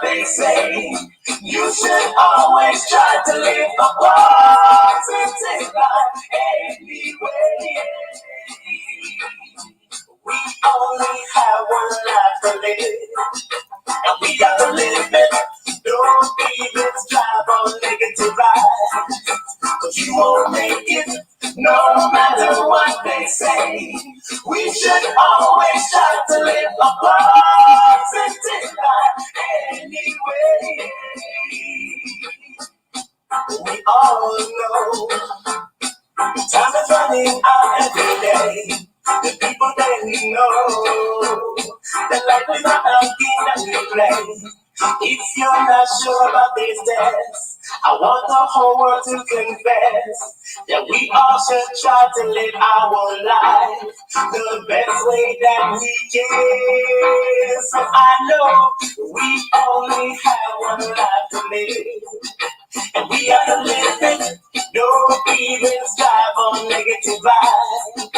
they say. You should always try to live a positive life anyway. We only have one life to live, and we gotta live it. Don't even strive on negative vibes, 'cause you won't make it no matter what they say. We should always try to live a positive life anyway. We all know time is running out every day. The people they know that life is not a game that we play. If you're not sure about these days, I want the whole world to confess that we all should try to live our life the best way that we can. So I know we only have one life to live, and we have to live it. Don't even strive on negative vibes,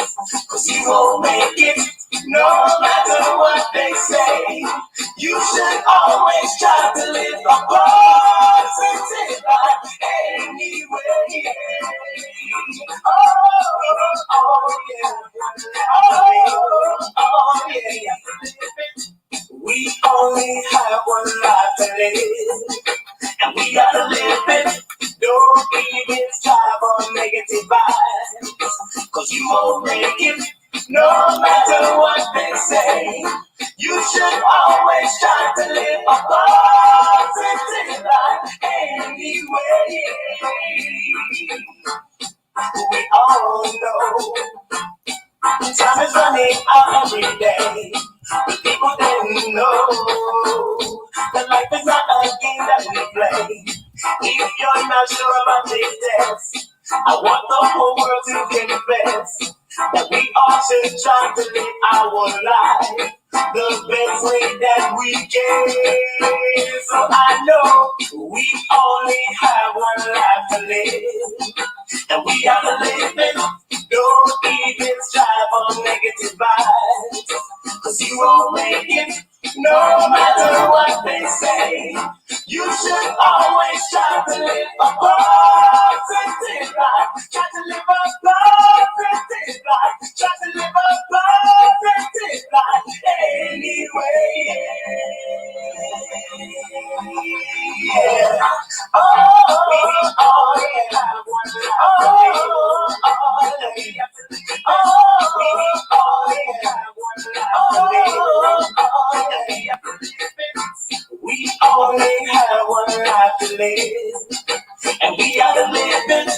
'cause you won't make it no matter what they say. You should always try to live a positive life anyway. Oh yeah. Oh yeah. We only have one life to live, and we gotta live it. Don't even strive on negative vibes, 'cause you won't make it no matter what they say. You should always try to live a positive life anyway. We all know time is running out every day. The people didn't know that life is not a game that we play. If you're not sure about these tests, I want the whole world to confess that we all should try to live our life the best way that we can. So I know we only have one life to live, and we have to live it. Don't even strive on negative vibes, 'cause you won't make it no matter what they say. You should always try to live a positive life. Try to live a positive life. Try to live a positive life anyway. Yeah. Oh, yeah. We only have one life to live, and we gotta live it.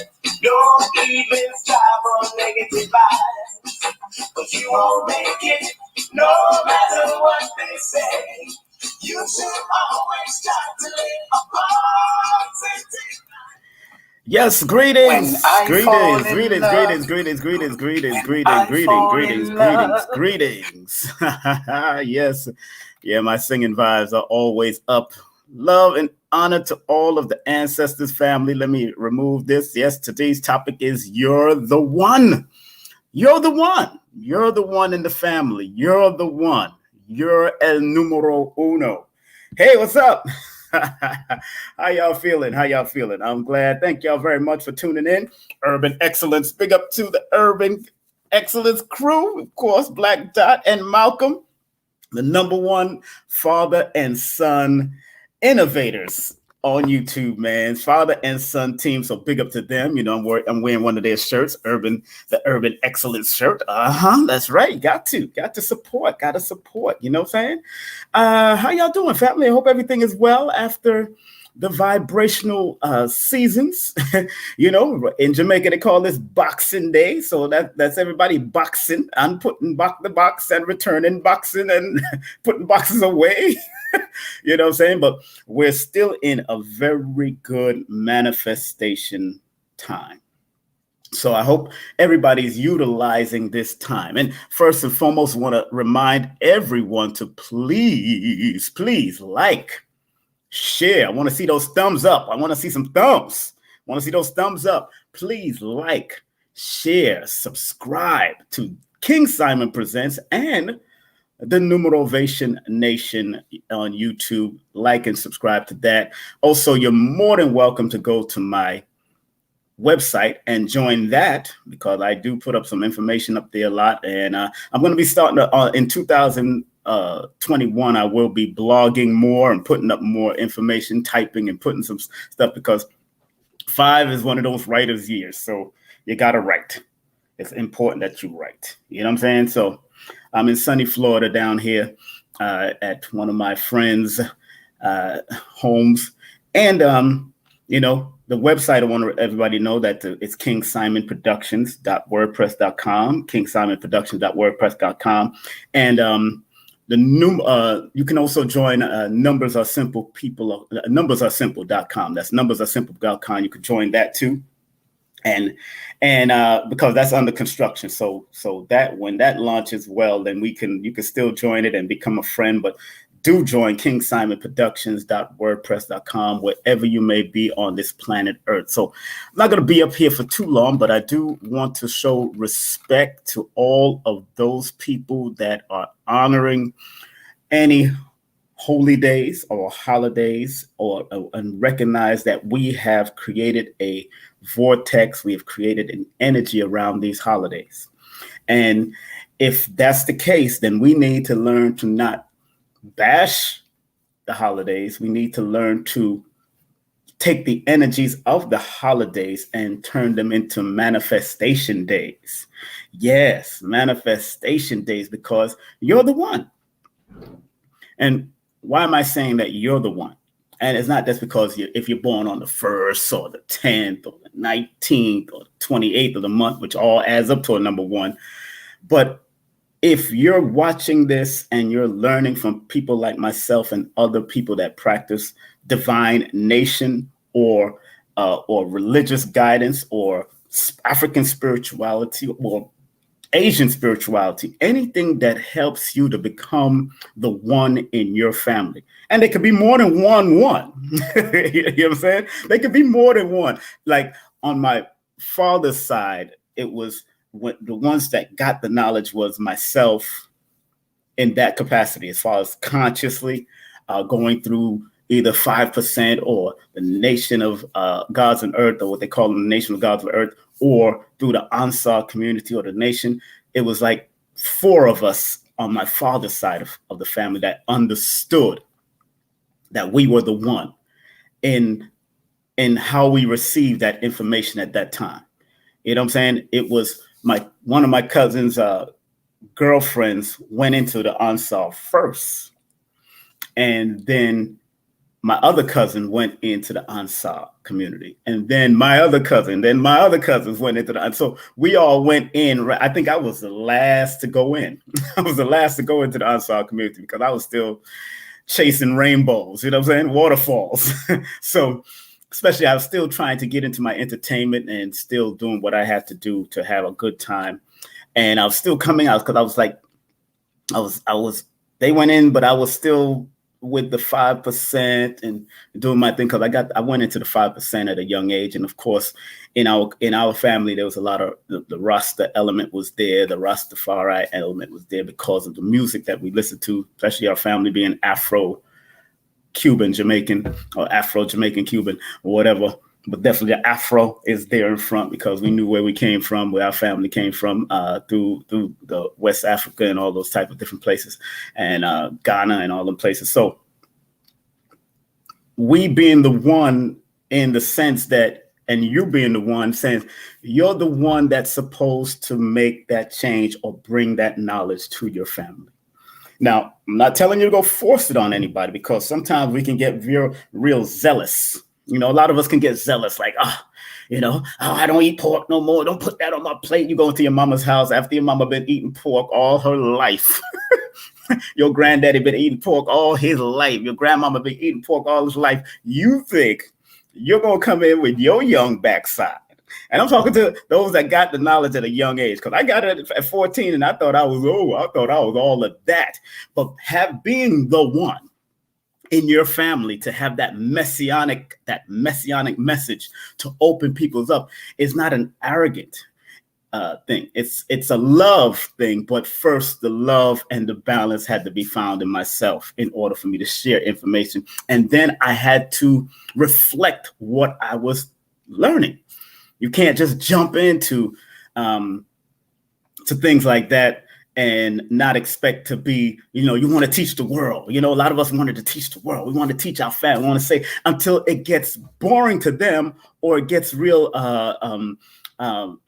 Don't even strive on negative vibes, 'cause you won't make it no matter what they say. You should always try to live a positive life. Yes, greetings. Yes. Yeah, my singing vibes are always up. Love and honor to all of the Ancestors family. Let me remove this. Yes, today's topic is you're the one. You're the one. You're the one in the family. You're the one. You're el numero uno. Hey, what's up? How y'all feeling? I'm glad. Thank y'all very much for tuning in. Urban Excellence. Big up to the Urban Excellence crew. Of course, Black Dot and Malcolm, the #1 father and son innovators on YouTube, man. Father and son team. So big up to them. You know, I'm wearing one of their shirts, the Urban Excellence shirt. That's right. Got to support. Gotta support. You know what I'm saying? How y'all doing, family? I hope everything is well after the vibrational seasons. You know, in Jamaica they call this Boxing Day, so that's everybody boxing. I'm putting back the box and returning boxing and putting boxes away. You know what I'm saying? But we're still in a very good manifestation time. So I hope everybody's utilizing this time. And first and foremost, I want to remind everyone to please like, share. I want to see those thumbs up. I want to see some thumbs. I want to see those thumbs up. Please like, share, subscribe to King Simon Presents and the Numerovation Nation on YouTube. Like and subscribe to that. Also, you're more than welcome to go to my website and join that, because I do put up some information up there a lot. And I'm going to be starting in 2021. I will be blogging more and putting up more information, typing and putting some stuff, because 5 is one of those writers' years. So you got to write. It's important that you write. You know what I'm saying? So I'm in sunny Florida down here at one of my friends' homes. And, you know, the website, I want everybody to know that it's kingsimonproductions.wordpress.com, kingsimonproductions.wordpress.com. And you can also join numbersaresimple.com. That's numbersaresimple.com. You can join that too. And because that's under construction. So that when that launches well, then you can still join it and become a friend. But do join kingsimonproductions.wordpress.com wherever you may be on this planet Earth. So I'm not going to be up here for too long, but I do want to show respect to all of those people that are honoring any holy days or holidays, and recognize that we have created a vortex. We have created an energy around these holidays. And if that's the case, then we need to learn to not bash the holidays. We need to learn to take the energies of the holidays and turn them into manifestation days. Yes, manifestation days, because you're the one. And why am I saying that you're the one? And it's not just because if you're born on the 1st or the 10th or the 19th or the 28th of the month, which all adds up to a number 1. But if you're watching this and you're learning from people like myself and other people that practice divine nation or religious guidance or African spirituality or Asian spirituality, anything that helps you to become the one in your family. And there could be more than one. You know what I'm saying? There could be more than one. Like on my father's side, it was the ones that got the knowledge was myself in that capacity, as far as consciously going through either 5% or the nation of gods and earth, or what they call them, the nation of gods of earth, or through the Ansar community or the nation. It was like 4 of us on my father's side of the family that understood that we were the one in how we received that information at that time. You know what I'm saying? It was one of my cousin's girlfriends went into the Ansar first. And then my other cousin went into the Ansar community. And then my other cousins went into the, so we all went in. I think I was the last to go in. I was the last to go into the Ansar community because I was still chasing rainbows, you know what I'm saying? Waterfalls. So especially I was still trying to get into my entertainment and still doing what I had to do to have a good time. And I was still coming out because I was like, they went in, but I was still with the 5% and doing my thing, because I went into the 5% at a young age. And of course, in our family, there was a lot of the Rasta element was there, the Rastafari element was there because of the music that we listened to, especially our family being Afro-Cuban Jamaican or Afro-Jamaican Cuban or whatever. But definitely the Afro is there in front because we knew where we came from, where our family came from, through the West Africa and all those type of different places, and Ghana and all them places. So we being the one in the sense that, and you being the one saying you're the one that's supposed to make that change or bring that knowledge to your family. Now, I'm not telling you to go force it on anybody, because sometimes we can get real zealous. You know, a lot of us can get zealous, like, I don't eat pork no more. Don't put that on my plate. You go into your mama's house after your mama been eating pork all her life. Your granddaddy been eating pork all his life. Your grandmama been eating pork all his life. You think you're going to come in with your young backside. And I'm talking to those that got the knowledge at a young age, because I got it at 14 and I thought I was all of that. But being the one in your family to have that messianic message to open people's up is not an arrogant. thing. It's a love thing, but first the love and the balance had to be found in myself in order for me to share information. And then I had to reflect what I was learning. You can't just jump into to things like that and not expect to be, you want to teach the world. A lot of us wanted to teach the world. We want to teach our family. We want to say until it gets boring to them or it gets real,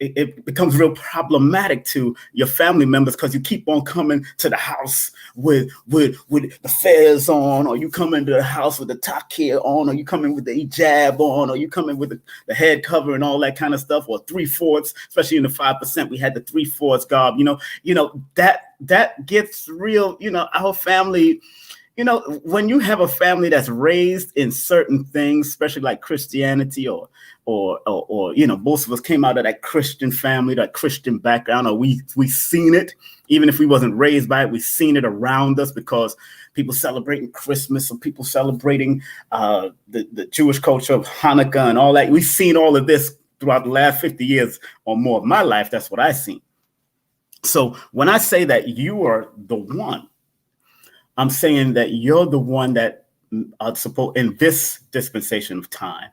it becomes real problematic to your family members because you keep on coming to the house with the fez on, or you come into the house with the takir on, or you come in with the hijab on, or you come in with the head cover and all that kind of stuff, or 3/4, especially in the 5%, we had the 3/4 garb, that gets real, our family. When you have a family that's raised in certain things, especially like Christianity or most of us came out of that Christian family, that Christian background, or we seen it, even if we wasn't raised by it, we seen it around us because people celebrating Christmas or people celebrating the Jewish culture of Hanukkah and all that. We've seen all of this throughout the last 50 years or more of my life. That's what I seen. So when I say that you are the one, I'm saying that you're the one that in this dispensation of time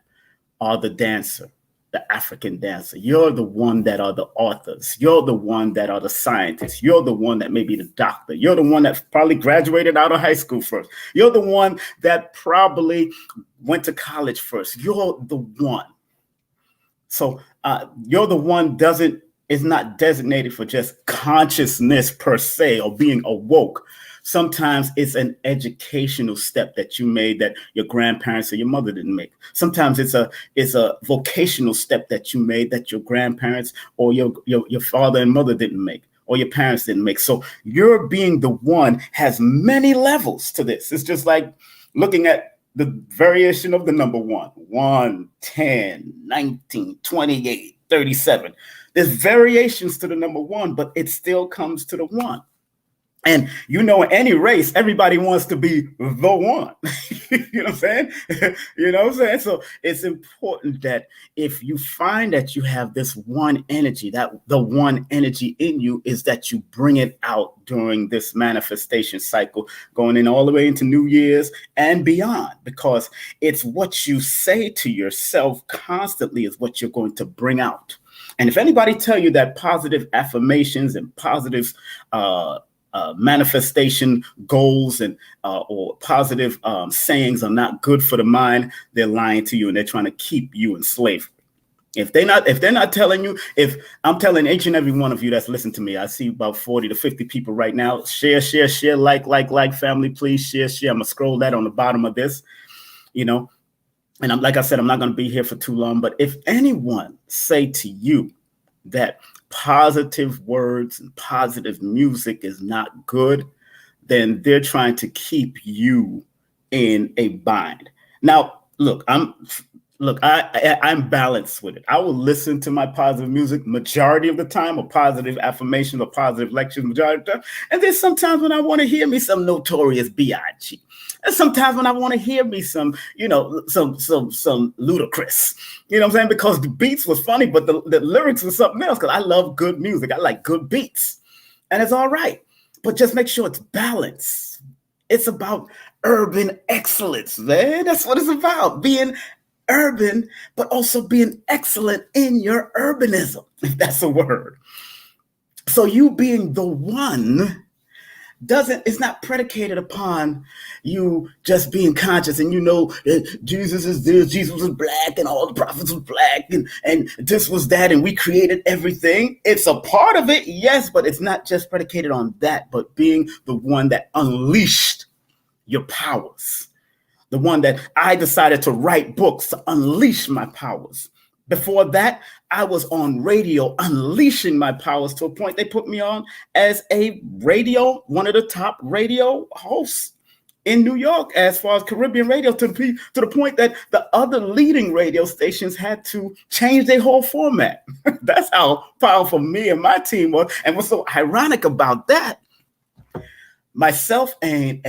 are the dancer, the African dancer. You're the one that are the authors. You're the one that are the scientists. You're the one that may be the doctor. You're the one that probably graduated out of high school first. You're the one that probably went to college first. You're the one. So you're the one is not designated for just consciousness per se or being awoke. Sometimes it's an educational step that you made that your grandparents or your mother didn't make. Sometimes it's a vocational step that you made that your grandparents or your father and mother didn't make, or your parents didn't make. So your being the one has many levels to this. It's just like looking at the variation of the number 1, 10, 19, 28, 37. There's variations to the number 1, but it still comes to the 1. And in any race, everybody wants to be the one. You know what I'm saying? You know what I'm saying? So it's important that if you find that you have this one energy, that the one energy in you is that you bring it out during this manifestation cycle, going in all the way into New Year's and beyond, because it's what you say to yourself constantly is what you're going to bring out. And if anybody tell you that positive affirmations and positive manifestation goals and or positive sayings are not good for the mind, they're lying to you and they're trying to keep you in slavery. If they're not telling you, if I'm telling each and every one of you that's listening to me, I see about 40 to 50 people right now. Share, like, family, please share. I'm gonna scroll that on the bottom of this, and like I said, I'm not gonna be here for too long. But if anyone say to you that positive words and positive music is not good, then they're trying to keep you in a bind. Now, look, I'm balanced with it. I will listen to my positive music majority of the time, or positive affirmations or positive lectures majority of the time. And there's sometimes when I want to hear me some Notorious B.I.G. And sometimes when I want to hear me some ludicrous, you know what I'm saying? Because the beats was funny, but the lyrics was something else, because I love good music. I like good beats. And it's all right. But just make sure it's balanced. It's about urban excellence, man. That's what it's about. Being urban, but also being excellent in your urbanism, if that's a word. So you being the one it's not predicated upon you just being conscious and Jesus is this, Jesus was black and all the prophets were black and this was that and we created everything. It's a part of it, yes, but it's not just predicated on that, but being the one that unleashed your powers. The one that I decided to write books to unleash my powers. Before that, I was on radio unleashing my powers to a point they put me on as one of the top radio hosts in New York as far as Caribbean radio, to the point that the other leading radio stations had to change their whole format. That's how powerful me and my team was. And what's so ironic about that, myself and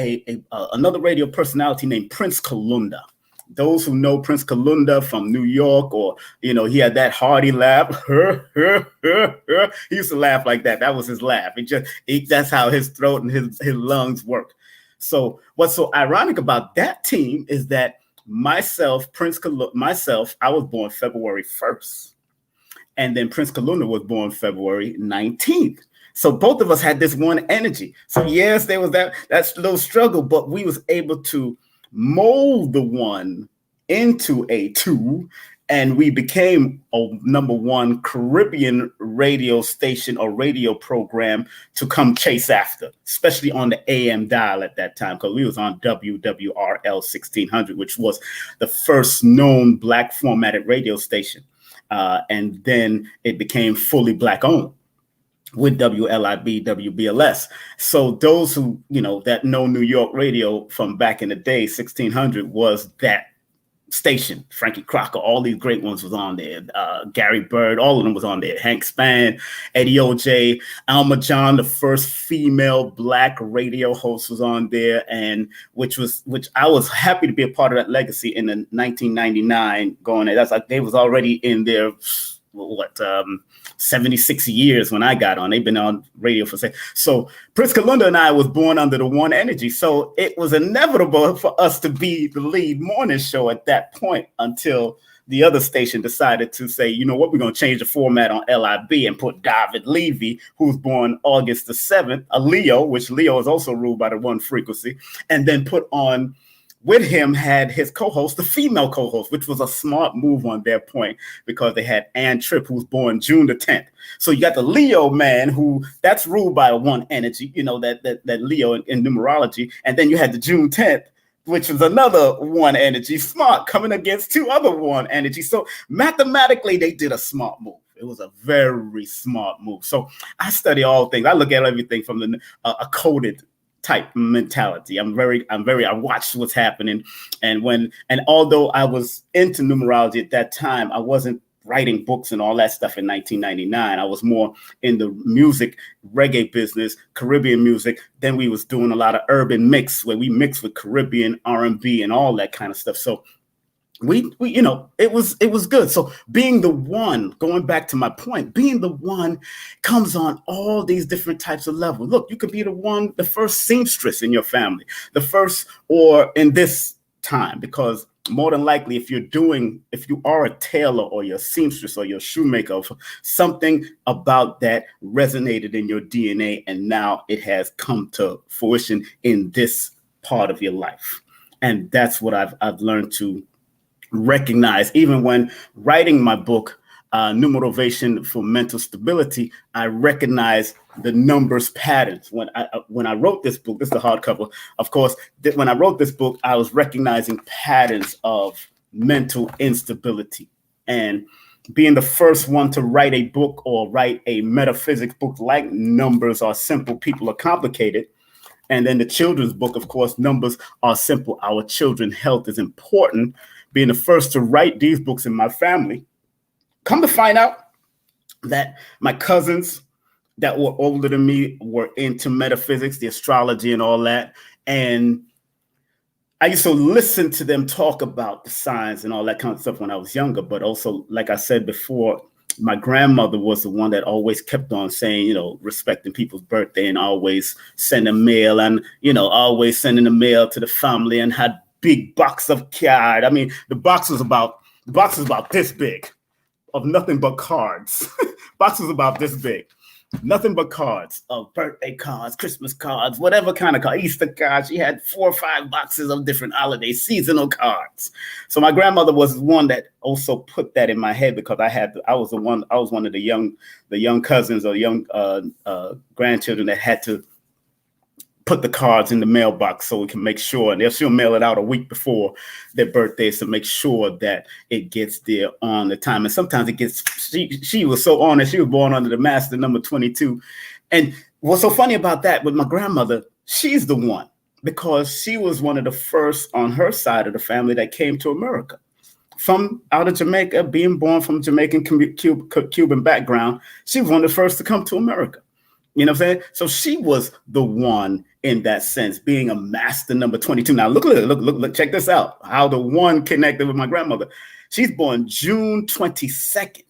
another radio personality named Prince Kalunda, Those who know Prince Kalunda from New York, or, he had that hearty laugh. He used to laugh like that. That was his laugh. That's how his throat and his lungs work. So what's so ironic about that team is that myself, I was born February 1st. And then Prince Kalunda was born February 19th. So both of us had this one energy. So yes, there was that's little struggle, but we was able to mold the one into a two, and we became a #1 Caribbean radio station or radio program to come chase after, especially on the AM dial at that time, because we was on WWRL 1600, which was the first known Black formatted radio station. And then it became fully Black owned with WLIB, WBLS. So those who, that know New York radio from back in the day, 1600 was that station. Frankie Crocker, all these great ones was on there. Gary Bird, all of them was on there. Hank Spann, Eddie OJ, Alma John, the first female Black radio host, was on there, and which I was happy to be a part of that legacy in the 1999 going there. That's like they was already in their 76 years when I got on. They've been on radio for so Prince Kalunda and I was born under the one energy. So it was inevitable for us to be the lead morning show at that point, until the other station decided to say, you know what, we're going to change the format on LIB and put David Levy, who's born August the 7th, a Leo, which Leo is also ruled by the one frequency, and then put on with him had his co-host, the female co-host, which was a smart move on their point, because they had Ann Tripp, who's born June the 10th. So you got the Leo man, who that's ruled by one energy, that Leo in numerology. And then you had the June 10th, which was another one energy, smart, coming against two other one energies. So mathematically, they did a smart move. It was a very smart move. So I study all things. I look at everything from a coded type mentality. I watched what's happening. And although I was into numerology at that time, I wasn't writing books and all that stuff in 1999. I was more in the music, reggae business, Caribbean music. Then we was doing a lot of urban mix, where we mixed with Caribbean, R&B, and all that kind of stuff. So we it was good. So being the one, going back to my point, being the one comes on all these different types of levels. Look, you could be the first seamstress in your family, the first, or in this time, because more than likely, if you are a tailor or you're a seamstress or you're a shoemaker, something about that resonated in your DNA, and now it has come to fruition in this part of your life. And that's what I've learned to recognize. Even when writing my book, Numerovation for Mental Stability, I recognize the numbers patterns. When I wrote this book, this is the hardcover, of course, when I wrote this book, I was recognizing patterns of mental instability. And being the first one to write a book or write a metaphysics book, like Numbers Are Simple, People Are Complicated. And then the children's book, of course, Numbers Are Simple, Our Children's Health is Important. Being the first to write these books in my family, come to find out that my cousins that were older than me were into metaphysics, the astrology and all that. And I used to listen to them talk about the signs and all that kind of stuff when I was younger. But also, like I said before, my grandmother was the one that always kept on saying, respecting people's birthday and always sending mail and, always sending the mail to the family, and had big box of card. I mean, the box was about this big, of nothing but cards. Box was about this big, nothing but cards, of birthday cards, Christmas cards, whatever kind of card, Easter cards. She had 4 or 5 boxes of different holiday seasonal cards. So my grandmother was one that also put that in my head, because I was one of the young cousins or young grandchildren that had to put the cards in the mailbox so we can make sure, and she'll mail it out a week before their birthdays to make sure that it gets there on the time. And sometimes it gets, she was so on it. She was born under the master number 22. And what's so funny about that with my grandmother, she's the one, because she was one of the first on her side of the family that came to America from out of Jamaica, being born from Jamaican Cuban background. She was one of the first to come to America. You know what I'm saying? So she was the one in that sense, being a master number 22. Now, look, check this out. How the 1 connected with my grandmother. She's born June 22nd.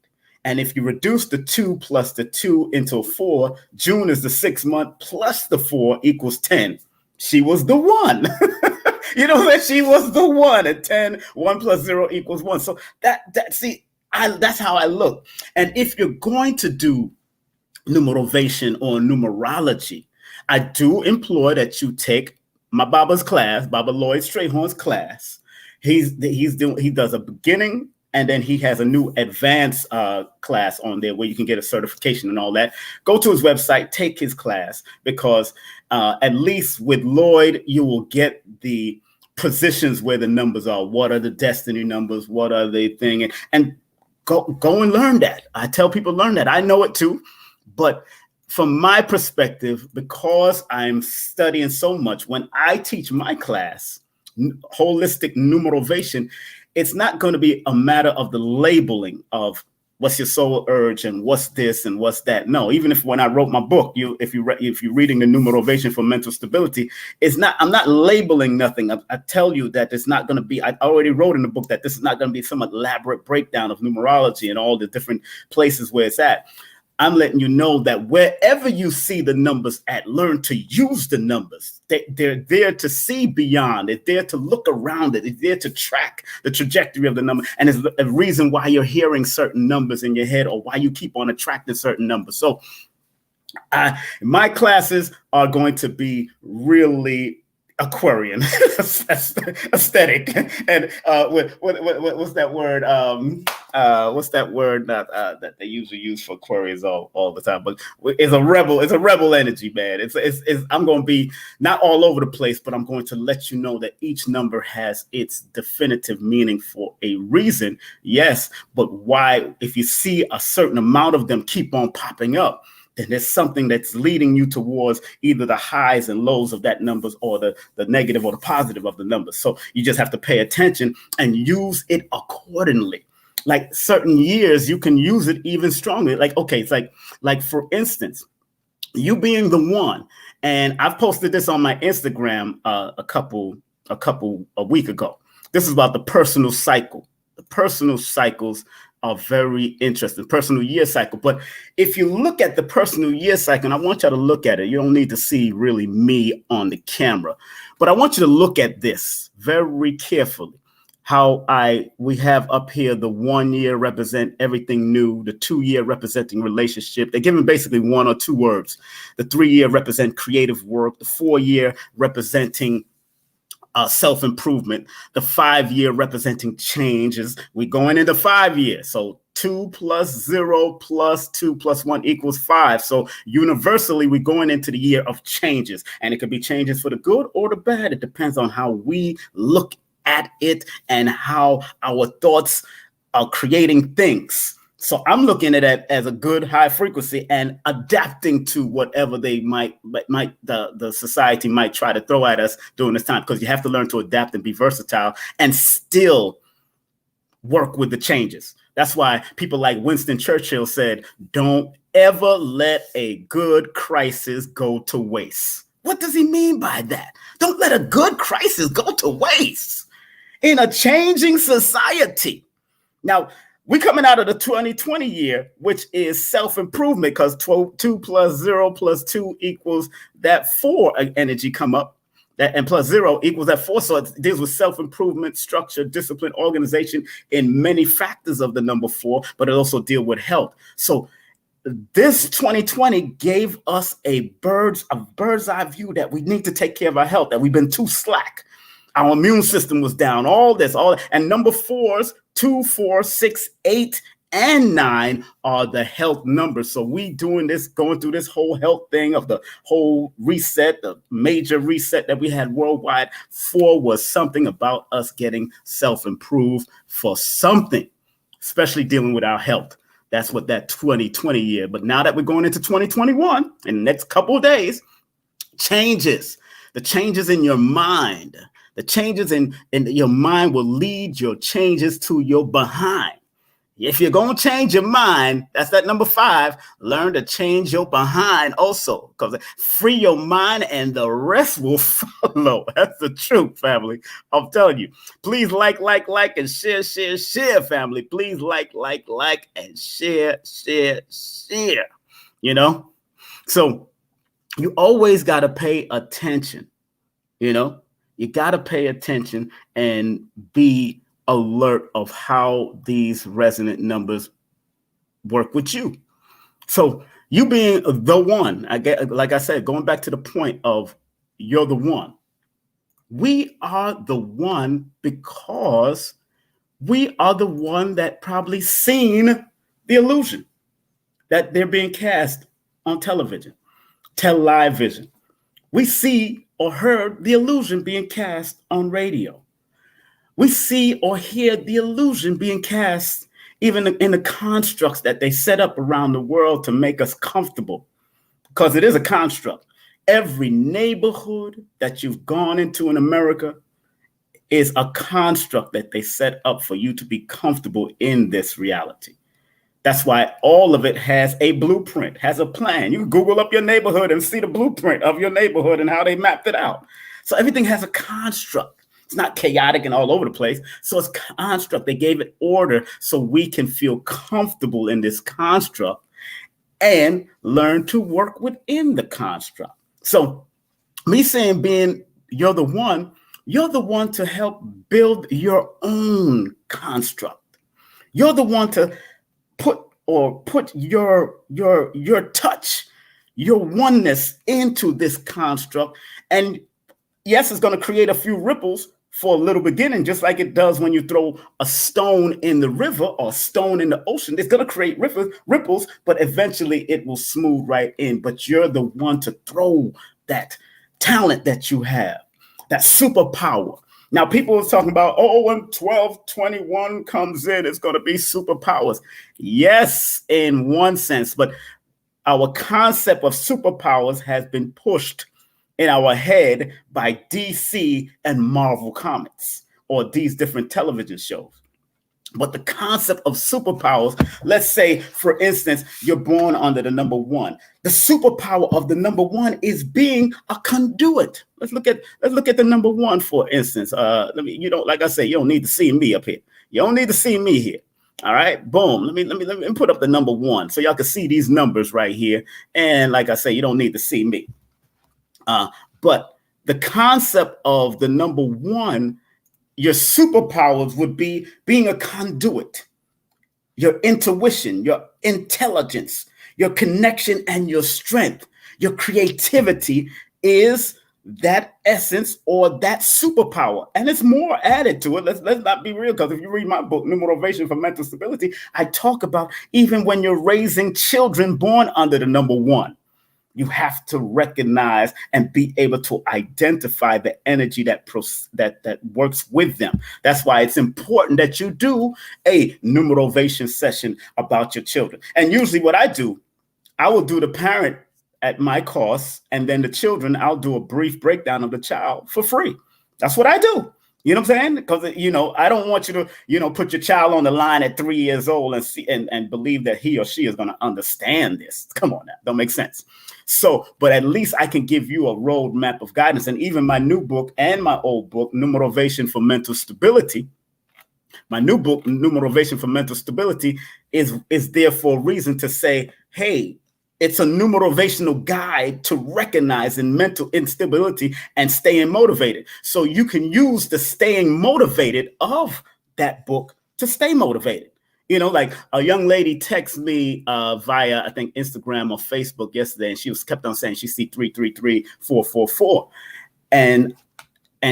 And if you reduce the 2 plus the 2 into 4, June is the 6th month plus the 4 equals 10. She was the 1. You know that she was the 1, and 10, 1 plus 0 equals 1. So that's how I look. And if you're going to do Numerovation or numerology, I do implore that you take my Baba's class, Baba Lloyd Strayhorn's class. He does a beginning, and then he has a new advanced class on there where you can get a certification and all that. Go to his website, take his class, because at least with Lloyd, you will get the positions where the numbers are. What are the destiny numbers? What are the thing? And go and learn that. I tell people learn that. I know it too, but from my perspective, because I'm studying so much, when I teach my class, holistic numerovation, it's not going to be a matter of the labeling of what's your soul urge and what's this and what's that. No, even if when I wrote my book, if you're reading the Numerovation for mental stability, I'm not labeling nothing. I tell you that it's not going to be, I already wrote in the book that this is not going to be some elaborate breakdown of numerology and all the different places where it's at. I'm letting you know that wherever you see the numbers at, learn to use the numbers. They're there to see beyond. They're there to look around it. It's there to track the trajectory of the number. And it's a reason why you're hearing certain numbers in your head or why you keep on attracting certain numbers. So my classes are going to be really Aquarian aesthetic, and what's that word? What's that word that they usually use for Aquarians all the time? But it's a rebel energy, man. It's I'm going to be not all over the place, but I'm going to let you know that each number has its definitive meaning for a reason. Yes, but why? If you see a certain amount of them keep on popping up, then there's something that's leading you towards either the highs and lows of that numbers or the negative or the positive of the numbers. So you just have to pay attention and use it accordingly. Like certain years, you can use it even stronger. Like, okay, it's like for instance, you being the 1, and I've posted this on my Instagram a week ago. This is about the personal cycle. The personal cycles are very interesting, personal year cycle. But if you look at the personal year cycle, and I want you to look at it, you don't need to see really me on the camera, but I want you to look at this very carefully. How we have up here the 1 year represent everything new, the 2 year representing relationship. They're given basically 1 or 2 words. The 3 year represent creative work, the 4 year representing self-improvement, the 5 year representing changes. We're going into 5 years. So 2 plus 0 plus 2 plus 1 equals 5. So universally, we're going into the year of changes. And it could be changes for the good or the bad. It depends on how we look at it and how our thoughts are creating things. So I'm looking at it as a good high frequency and adapting to whatever they the society might try to throw at us during this time, because you have to learn to adapt and be versatile and still work with the changes. That's why people like Winston Churchill said, don't ever let a good crisis go to waste. What does he mean by that? Don't let a good crisis go to waste in a changing society. Now, we're coming out of the 2020 year, which is self-improvement, because 2 plus 0 plus 2 equals that 4 energy come up, and plus 0 equals that 4. So it deals with self-improvement, structure, discipline, organization in many factors of the number 4, but it also deals with health. So this 2020 gave us a bird's eye view that we need to take care of our health, that we've been too slack. Our immune system was down, and number 4s, 2, 4, 6, 8, and 9 are the health numbers. So we going through this whole health thing of the whole reset, the major reset that we had worldwide. 4 was something about us getting self-improved for something, especially dealing with our health. That's what that 2020 year. But now that we're going into 2021, in the next couple of days, the changes in your mind. The changes in your mind will lead your changes to your behind. If you're going to change your mind, that's that number 5, learn to change your behind also, because free your mind and the rest will follow. That's the truth, family. I'm telling you. Please like, and share, family. Please like, and share. You know? So you always got to pay attention, you know? You got to pay attention and be alert of how these resonant numbers work with you. So you being the one, like I said, going back to the point of you're the one. We are the one because we are the one that probably seen the illusion that they're being cast on television, television. We see or heard the illusion being cast on radio. We see or hear the illusion being cast even in the constructs that they set up around the world to make us comfortable, because it is a construct. Every neighborhood that you've gone into in America is a construct that they set up for you to be comfortable in this reality. That's why all of it has a blueprint, has a plan. You can Google up your neighborhood and see the blueprint of your neighborhood and how they mapped it out. So everything has a construct. It's not chaotic and all over the place. So it's construct. They gave it order so we can feel comfortable in this construct and learn to work within the construct. So me saying you're the one to help build your own construct. You're the one to put your touch, your oneness into this construct. And yes, it's going to create a few ripples for a little beginning, just like it does when you throw a stone in the river or a stone in the ocean. It's going to create ripples, but eventually it will smooth right in. But you're the one to throw that talent that you have, that superpower. Now, people are talking about, when 1221 comes in, it's going to be superpowers. Yes, in one sense, but our concept of superpowers has been pushed in our head by DC and Marvel Comics or these different television shows. But the concept of superpowers, let's say, for instance, you're born under the number 1. The superpower of the number 1 is being a conduit. Let's look at the number 1, for instance. Like I say, you don't need to see me up here. You don't need to see me here. All right, boom. Let me put up the number 1 so y'all can see these numbers right here. And like I say, you don't need to see me. But the concept of the number 1, your superpowers would be being a conduit, your intuition, your intelligence, your connection, and your strength. Your creativity is that essence or that superpower. And it's more added to it. Let's not be real, because if you read my book, Numerovation for Mental Stability, I talk about even when you're raising children born under the number 1. You have to recognize and be able to identify the energy that works with them. That's why it's important that you do a Numerovation session about your children. And usually what I do, I will do the parent at my cost, and then the children, I'll do a brief breakdown of the child for free. That's what I do. You know what I'm saying? Because, I don't want you to, put your child on the line at 3 years old and see and believe that he or she is going to understand this. Come on now. Don't make sense. So, but at least I can give you a roadmap of guidance. And even my new book and my old book, Numerovation for Mental Stability, my new book, Numerovation for Mental Stability, is there for a reason to say, hey, it's a numerovational guide to recognizing mental instability and staying motivated. So you can use the staying motivated of that book to stay motivated. Like a young lady texted me via, I think, Instagram or Facebook yesterday, and she kept on saying she see 333-444. And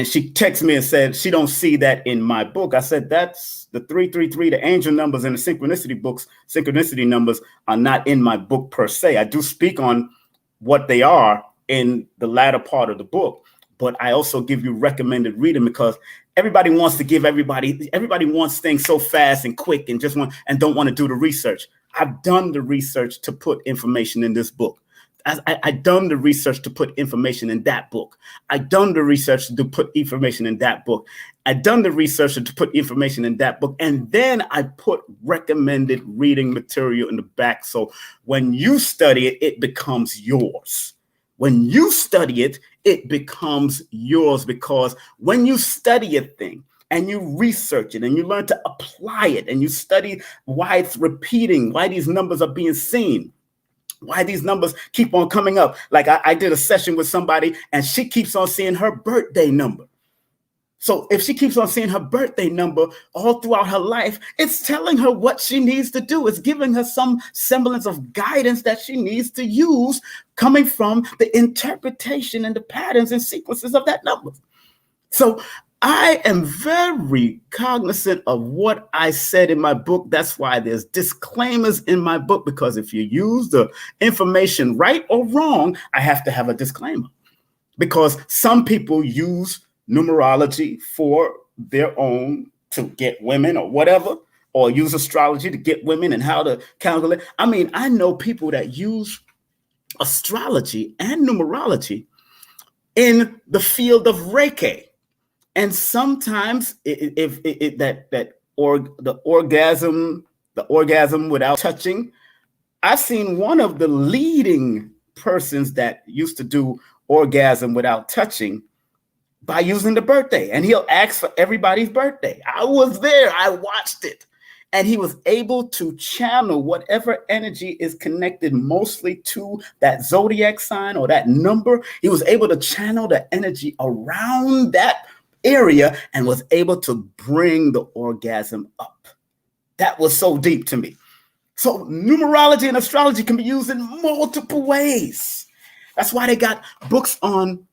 she texted me and said she don't see that in my book. I said, that's the 333, the angel numbers and the synchronicity books. Synchronicity numbers are not in my book per se. I do speak on what they are in the latter part of the book, but I also give you recommended reading because everybody wants to give everybody wants things so fast and quick and don't want to do the research. I've done the research to put information in this book. I done the research to put information in that book. I done the research to put information in that book. I done the research to put information in that book. And then I put recommended reading material in the back. So when you study it, it becomes yours. When you study it, it becomes yours, because when you study a thing and you research it and you learn to apply it and you study why it's repeating, why these numbers are being seen, why these numbers keep on coming up. Like I did a session with somebody and she keeps on seeing her birthday number. So if she keeps on seeing her birthday number all throughout her life, it's telling her what she needs to do. It's giving her some semblance of guidance that she needs to use, coming from the interpretation and the patterns and sequences of that number. So I am very cognizant of what I said in my book. That's why there's disclaimers in my book, because if you use the information right or wrong, I have to have a disclaimer, because some people use numerology for their own, to get women or whatever, or use astrology to get women and how to calculate. I mean, I know people that use astrology and numerology in the field of Reiki. And sometimes the orgasm without touching, I've seen one of the leading persons that used to do orgasm without touching by using the birthday, and he'll ask for everybody's birthday. I was there, I watched it, and he was able to channel whatever energy is connected mostly to that zodiac sign or that number. He was able to channel the energy around that area and was able to bring the orgasm up. That was so deep to me. So numerology and astrology can be used in multiple ways. That's why they got books on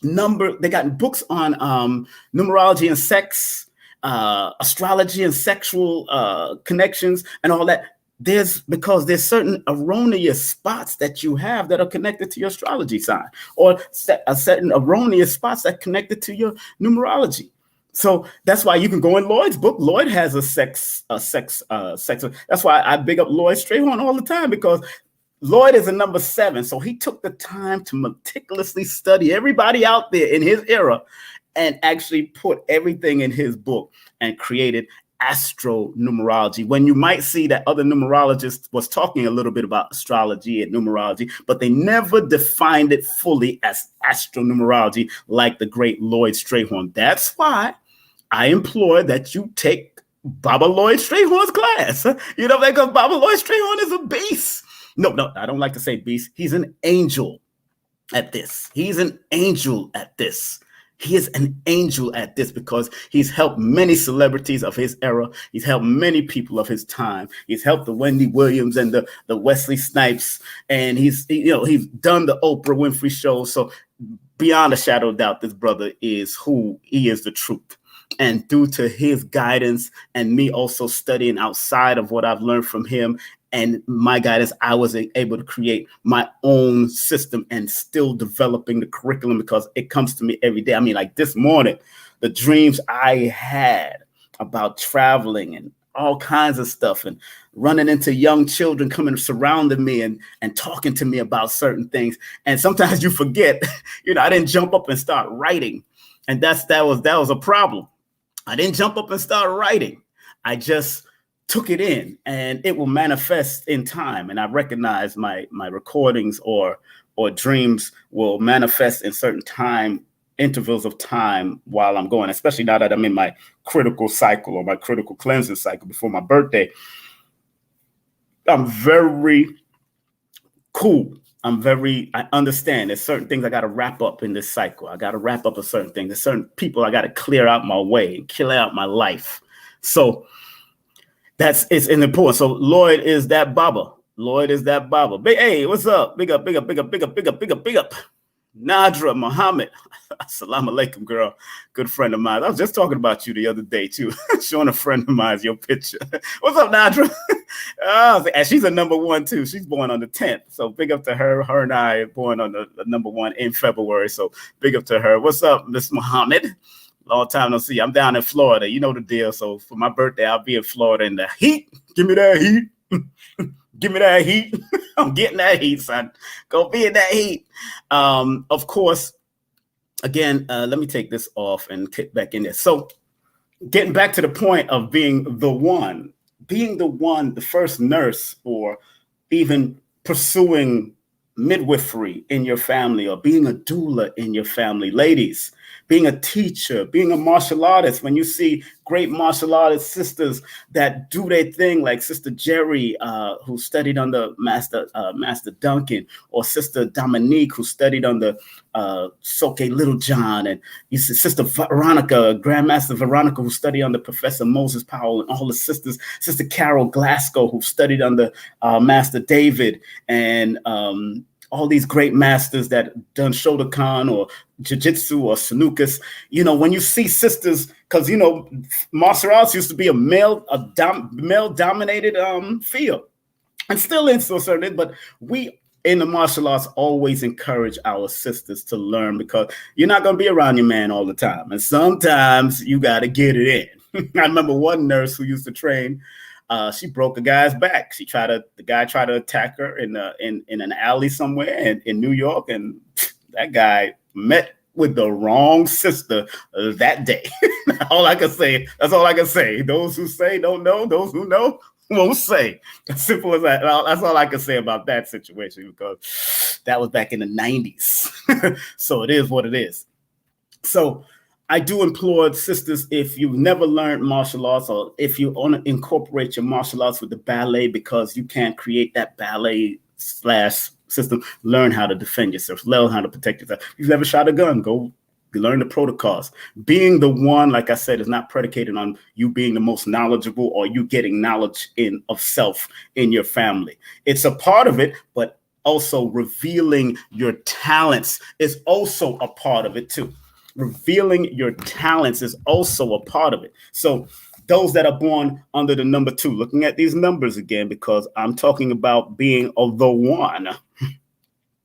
numerology and sex, astrology and sexual connections and all that. Because there's certain erroneous spots that you have that are connected to your astrology sign, or certain erroneous spots that are connected to your numerology. So that's why you can go in Lloyd's book. Lloyd has a sex. That's why I big up Lloyd Strayhorn all the time, because Lloyd is a number 7. So he took the time to meticulously study everybody out there in his era and actually put everything in his book and created astronumerology. When you might see that other numerologists was talking a little bit about astrology and numerology, but they never defined it fully as astronumerology like the great Lloyd Strayhorn. That's why I implore that you take Baba Lloyd Strayhorn's class. You know, because Baba Lloyd Strayhorn is a beast. No, I don't like to say beast. He's an angel at this. He's an angel at this. He is an angel at this, because he's helped many celebrities of his era. He's helped many people of his time. He's helped the Wendy Williams and the Wesley Snipes, and he's done the Oprah Winfrey show. So beyond a shadow of doubt, this brother is who he is, the truth. And due to his guidance and me also studying outside of what I've learned from him and my guidance, I was able to create my own system and still developing the curriculum, because it comes to me every day. I mean, like this morning, the dreams I had about traveling and all kinds of stuff, and running into young children coming surrounding me and talking to me about certain things. And sometimes you forget, I didn't jump up and start writing. And that was a problem. I didn't jump up and start writing. I just took it in, and it will manifest in time. And I recognize my recordings or dreams will manifest in certain time intervals of time while I'm going, especially now that I'm in my critical cycle or my critical cleansing cycle before my birthday. I'm very cool. I understand there's certain things I got to wrap up in this cycle. I got to wrap up a certain thing. There's certain people I got to clear out my way and kill out my life. So it's important. So Lloyd is that Baba. Big, hey, what's up? Big up. Nadra Muhammad. Assalamu alaikum, girl. Good friend of mine. I was just talking about you the other day, too. Showing a friend of mine your picture. What's up, Nadra? And she's a number 1, too. She's born on the 10th. So big up to her. Her and I are born on the number 1 in February. So big up to her. What's up, Miss Muhammad? Long time no see. I'm down in Florida. You know the deal. So for my birthday, I'll be in Florida in the heat. Give me that heat. Give me that heat. I'm getting that heat, son. Go be in that heat. Of course, again, let me take this off and kick back in there. So getting back to the point of being the one, the first nurse, or even pursuing midwifery in your family, or being a doula in your family. Ladies, being a teacher, being a martial artist. When you see great martial artist sisters that do their thing, like Sister Jerry, who studied under Master Duncan, or Sister Dominique, who studied under Soke Littlejohn, and you see Sister Veronica, Grandmaster Veronica, who studied under Professor Moses Powell, and all the sisters, Sister Carol Glasgow, who studied under Master David, and all these great masters that done Shotokan or Jiu-Jitsu or Sanukas. You know, when you see sisters, because, you know, martial arts used to be a male-dominated field, and still is to a certain, but we in the martial arts always encourage our sisters to learn, because you're not going to be around your man all the time. And sometimes you got to get it in. I remember one nurse who used to train, she broke a guy's back. The guy tried to attack her in an alley somewhere in New York, and that guy met with the wrong sister that day. All I can say, that's all I can say. Those who say don't know, those who know won't say. As simple as that. That's all I can say about that situation, because that was back in the 90s. So it is what it is. So I do implore sisters, if you've never learned martial arts, or if you want to incorporate your martial arts with the ballet, because you can't create that ballet / system, learn how to defend yourself, learn how to protect yourself. If you've never shot a gun, go learn the protocols. Being the one, like I said, is not predicated on you being the most knowledgeable or you getting knowledge of self in your family. It's a part of it, but also revealing your talents is also a part of it too. Revealing your talents is also a part of it. So those that are born under the number 2, looking at these numbers again, because I'm talking about being the one.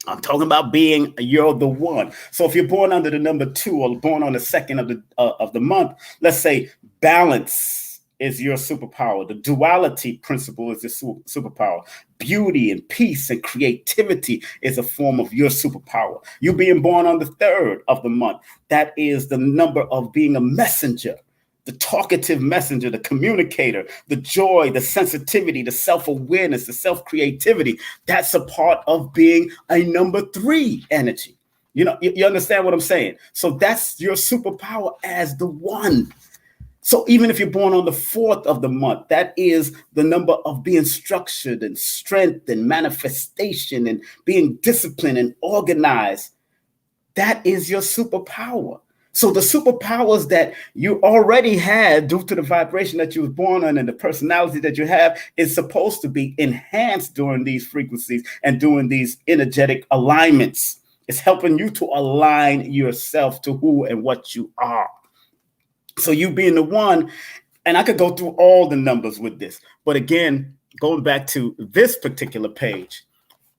I'm talking about being you're the one. So if you're born under the number 2, or born on the 2nd of the month, let's say balance is your superpower. The duality principle is your superpower. Beauty and peace and creativity is a form of your superpower. You being born on the 3rd of the month, that is the number of being a messenger, the talkative messenger, the communicator, the joy, the sensitivity, the self-awareness, the self-creativity. That's a part of being a number 3 energy. You know, you understand what I'm saying? So that's your superpower as the one. So even if you're born on the 4th of the month, that is the number of being structured and strength and manifestation and being disciplined and organized. That is your superpower. So the superpowers that you already had due to the vibration that you was born on and the personality that you have is supposed to be enhanced during these frequencies and doing these energetic alignments. It's helping you to align yourself to who and what you are. So you being the one, and I could go through all the numbers with this, but again, going back to this particular page,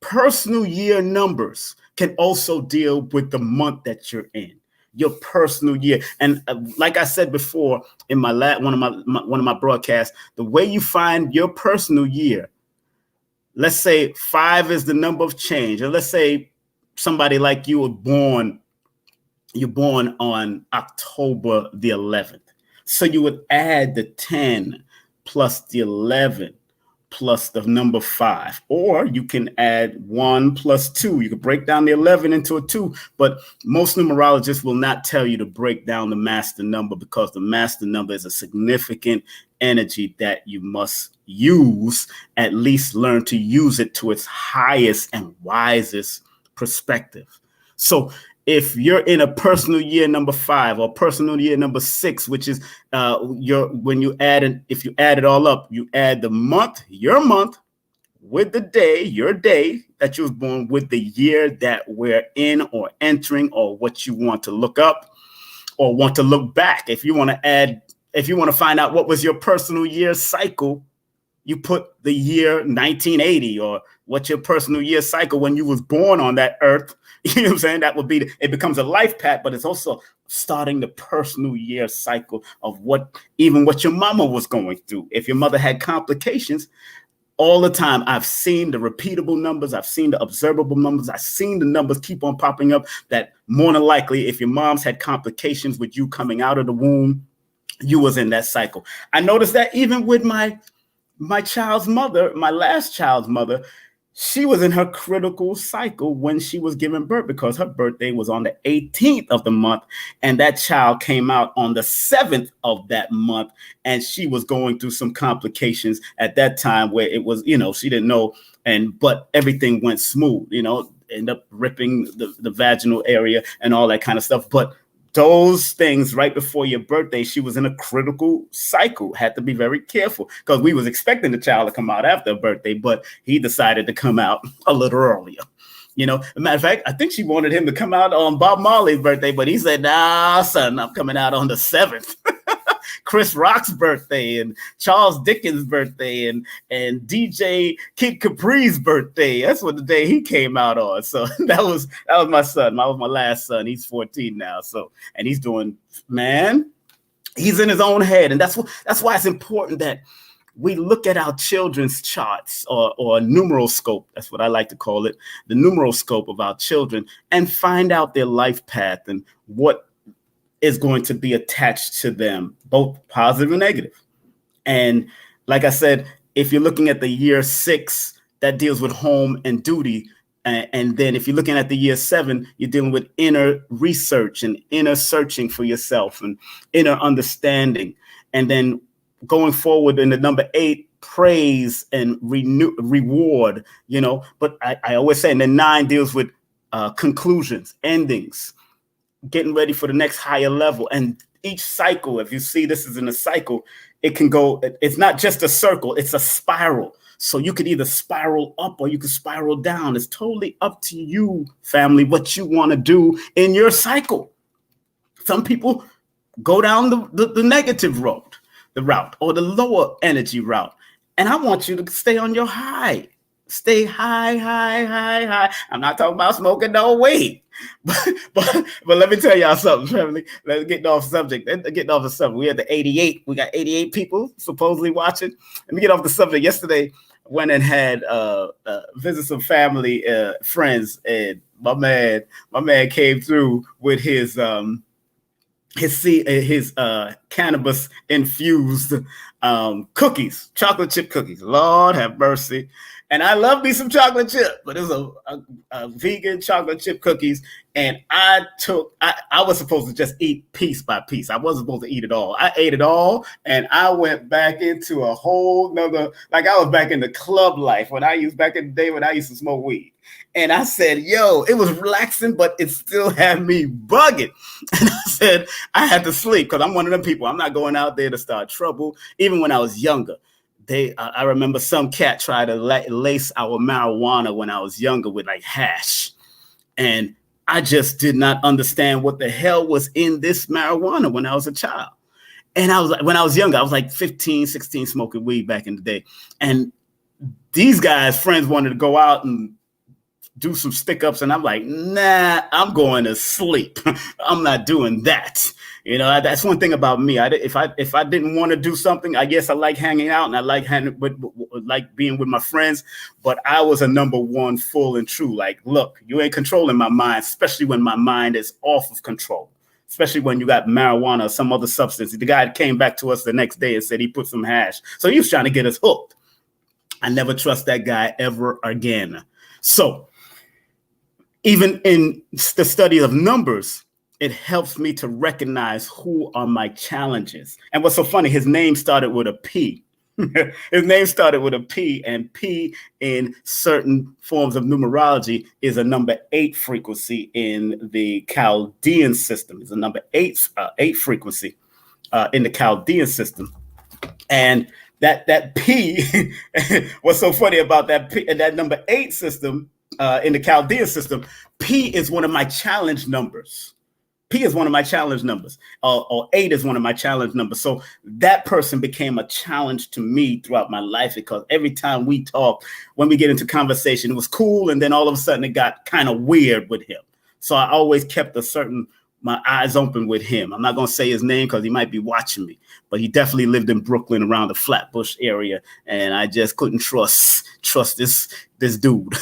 personal year numbers can also deal with the month that you're in, your personal year. And like I said before in my one of my broadcasts, the way you find your personal year, let's say 5 is the number of change, and let's say somebody like you you're born on October the 11th. So you would add the 10 plus the 11 plus the number 5, or you can add 1 plus 2. You could break down the 11 into a 2, but most numerologists will not tell you to break down the master number, because the master number is a significant energy that you must use, at least learn to use it to its highest and wisest perspective. So if you're in a personal year number 5 or personal year number 6, which is when you add it, if you add it all up, you add the month, your month, with the day, your day that you was born, with the year that we're in or entering, or what you want to look up or want to look back. If you want to find out what was your personal year cycle, you put the year 1980, or what's your personal year cycle when you was born on that earth. You know what I'm saying? That would be, it becomes a life path, but it's also starting the personal year cycle of what your mama was going through. If your mother had complications, all the time. I've seen the repeatable numbers. I've seen the observable numbers. I've seen the numbers keep on popping up that more than likely, if your mom's had complications with you coming out of the womb, you was in that cycle. I noticed that even with my child's mother, my last child's mother, she was in her critical cycle when she was giving birth because her birthday was on the 18th of the month. And that child came out on the 7th of that month. And she was going through some complications at that time where it was, she didn't know. But everything went smooth, end up ripping the vaginal area and all that kind of stuff. But those things right before your birthday, she was in a critical cycle, had to be very careful because we was expecting the child to come out after her birthday, but he decided to come out a little earlier. As a matter of fact, I think she wanted him to come out on Bob Marley's birthday, but he said, nah, son, I'm coming out on the 7th. Chris Rock's birthday and Charles Dickens' birthday and DJ Kid Capri's birthday. That's what the day he came out on. So that was my son. That was my last son. He's 14 now. So, and he's doing, man, he's in his own head. And that's why it's important that we look at our children's charts or numeroscope. That's what I like to call it. The numeroscope of our children and find out their life path and what is going to be attached to them, both positive and negative. And like I said, if you're looking at the year 6, that deals with home and duty. And then if you're looking at the year 7, you're dealing with inner research and inner searching for yourself and inner understanding. And then going forward in the number 8, praise and reward, but I always say, and then 9 deals with conclusions, endings, getting ready for the next higher level. And each cycle, if you see this is in a cycle, it can go, it's not just a circle, it's a spiral. So you could either spiral up or you could spiral down. It's totally up to you, family, what you want to do in your cycle. Some people go down the negative route or the lower energy route. And I want you to stay on your high. Stay high, high, high, high. I'm not talking about smoking no weed. But let me tell y'all something, family. Let's get off subject. Getting off the subject. We had the 88. We got 88 people supposedly watching. Let me get off the subject. Yesterday, went and had visit some family, friends, and my man came through with his cannabis infused cookies, chocolate chip cookies. Lord have mercy. And I love me some chocolate chip, but it's a vegan chocolate chip cookies. And I was supposed to just eat piece by piece. I wasn't supposed to eat it all. I ate it all. And I went back into a whole nother, like I was back in the club life back in the day when I used to smoke weed. And I said, yo, it was relaxing, but it still had me bugging. And I said, I had to sleep because I'm one of them people. I'm not going out there to start trouble. Even when I was younger. I remember some cat tried to lace our marijuana when I was younger with like hash. And I just did not understand what the hell was in this marijuana when I was a child. And when I was younger, I was like 15, 16 smoking weed back in the day. And these guys, friends, wanted to go out and do some stick-ups. And I'm like, nah, I'm going to sleep. I'm not doing that. That's one thing about me. If I didn't want to do something, I guess I like hanging out and I like being with my friends. But I was a number one, full and true. Like, look, you ain't controlling my mind, especially when my mind is off of control. Especially when you got marijuana or some other substance. The guy came back to us the next day and said he put some hash. So he was trying to get us hooked. I never trust that guy ever again. So even in the study of numbers, it helps me to recognize who are my challenges. And what's so funny, his name started with a P. His name started with a P, and P in certain forms of numerology is a number 8 frequency in the Chaldean system. It's a number 8 frequency in the Chaldean system. And that P, what's so funny about that P, that number 8 system in the Chaldean system, P is one of my challenge numbers. P is one of my challenge numbers, or 8 is one of my challenge numbers. So that person became a challenge to me throughout my life because every time we talk, when we get into conversation, it was cool. And then all of a sudden it got kind of weird with him. So I always kept a certain my eyes open with him. I'm not going to say his name because he might be watching me, but he definitely lived in Brooklyn around the Flatbush area. And I just couldn't trust this dude.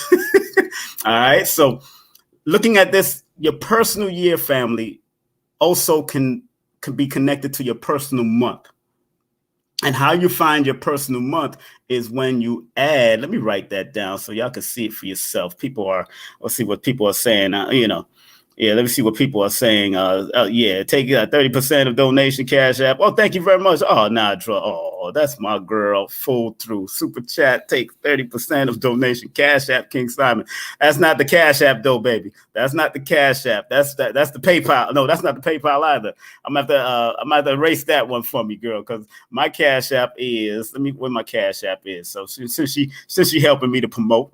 All right. So looking at this, your personal year, family, also can be connected to your personal month. And how you find your personal month is when you add, let me write that down so y'all can see it for yourself. Let's see what people are saying. Yeah, let me see what people are saying. Take 30% of donation cash app. Oh, thank you very much. Oh, Nadra. Oh, that's my girl. Full through super chat. Take 30% of donation cash app. King Simon. That's not the cash app though, baby. That's not the cash app. That's the PayPal. No, that's not the PayPal either. I'm gonna have to erase that one for me, girl, because my cash app is. Let me where my cash app is. So since she helping me to promote.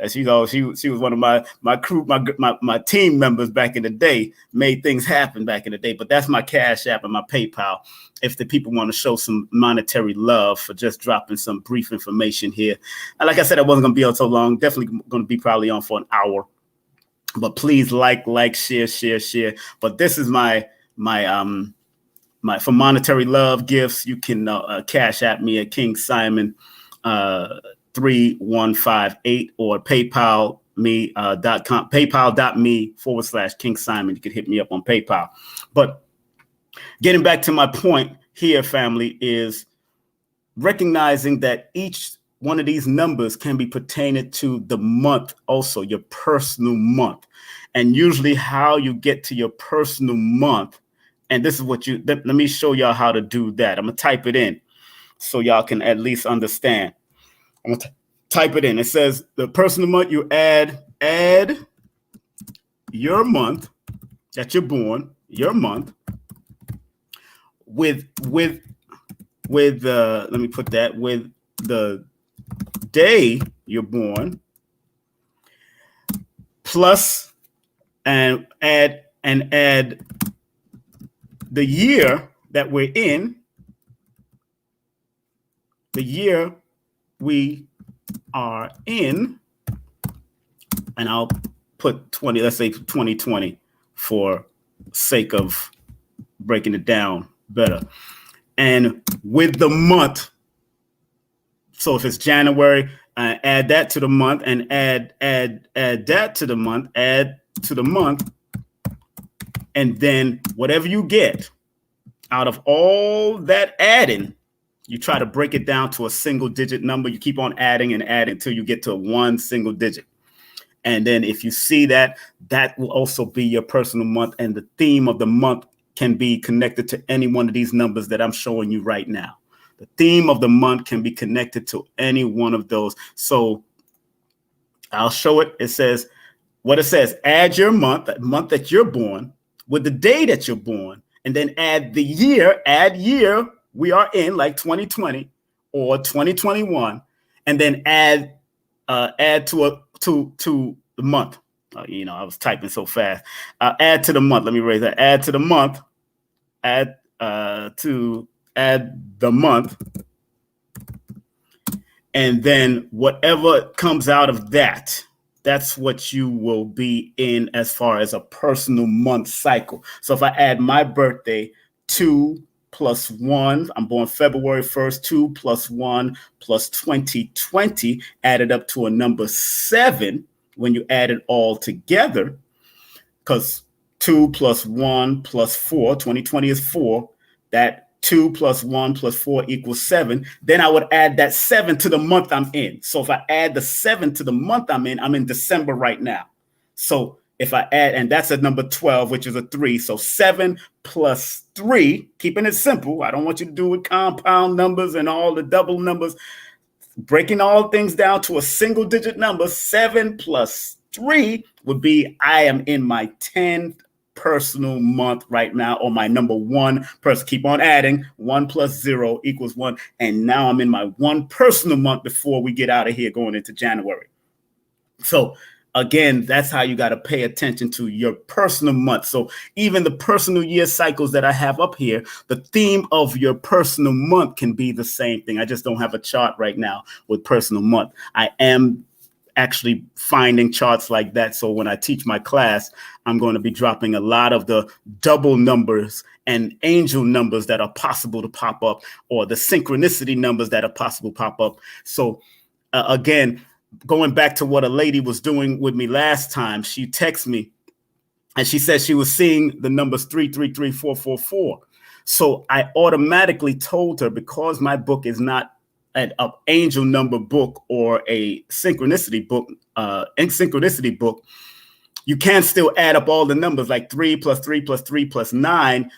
She was one of my crew, my team members back in the day, made things happen back in the day. But that's my Cash App and my PayPal. If the people want to show some monetary love for just dropping some brief information here. And like I said, I wasn't going to be on so long. Definitely going to be probably on for an hour. But please like, share. But this is my for monetary love gifts. You can Cash App me at King Simon 3158 or PayPal me.com, paypal.me/King Simon. You can hit me up on PayPal. But getting back to my point here, family, is recognizing that each one of these numbers can be pertaining to the month, also your personal month. And usually how you get to your personal month, and this is what let me show y'all how to do that. I'm going to type it in so y'all can at least understand. I'm going to type it in. It says the personal month, you add your month that you're born, your month, with let me put that, with the day you're born, plus and add the year that we're in, the year we are in, and I'll put 20, let's say 2020 for sake of breaking it down better. And with the month, so if it's January, add that to the month, and add that to the month, add to the month, and then whatever you get out of all that adding, you try to break it down to a single digit number. You keep on adding and adding until you get to one single digit. And then if you see that, that will also be your personal month. And the theme of the month can be connected to any one of these numbers that I'm showing you right now. The theme of the month can be connected to any one of those. So I'll show it. It says, what it says, add your month, that month that you're born, with the day that you're born, and then add the year, we are in, like 2020 or 2021, and then add to the month. I was typing so fast. Add to the month. Let me raise that. Add to the month. Add the month, and then whatever comes out of that, that's what you will be in as far as a personal month cycle. So if I add my birthday, 2 plus 1, I'm born February 1st, 2 plus 1 plus 2020, added up to a number 7 when you add it all together, because 2 plus 1 plus 4, 2020 is 4, that 2 plus 1 plus 4 equals 7. Then I would add that 7 to the month I'm in. So if I add the 7 to the month I'm in December right now. So if I add, and that's a number 12, which is a 3. So 7 plus 3, keeping it simple. I don't want you to do with compound numbers and all the double numbers. Breaking all things down to a single digit number, 7 plus 3 would be, I am in my 10th personal month right now, or my number 1 person. Keep on adding. 1 plus 0 equals 1. And now I'm in my 1 personal month before we get out of here going into January. So again, that's how you got to pay attention to your personal month. So even the personal year cycles that I have up here, the theme of your personal month can be the same thing. I just don't have a chart right now with personal month. I am actually finding charts like that. So when I teach my class, I'm going to be dropping a lot of the double numbers and angel numbers that are possible to pop up, or the synchronicity numbers that are possible to pop up. So again, going back to what a lady was doing with me last time, she texted me and she said she was seeing the numbers 333444. So I automatically told her, because my book is not an angel number book or a synchronicity book, you can still add up all the numbers, like 3 plus 3 plus 3 plus 9.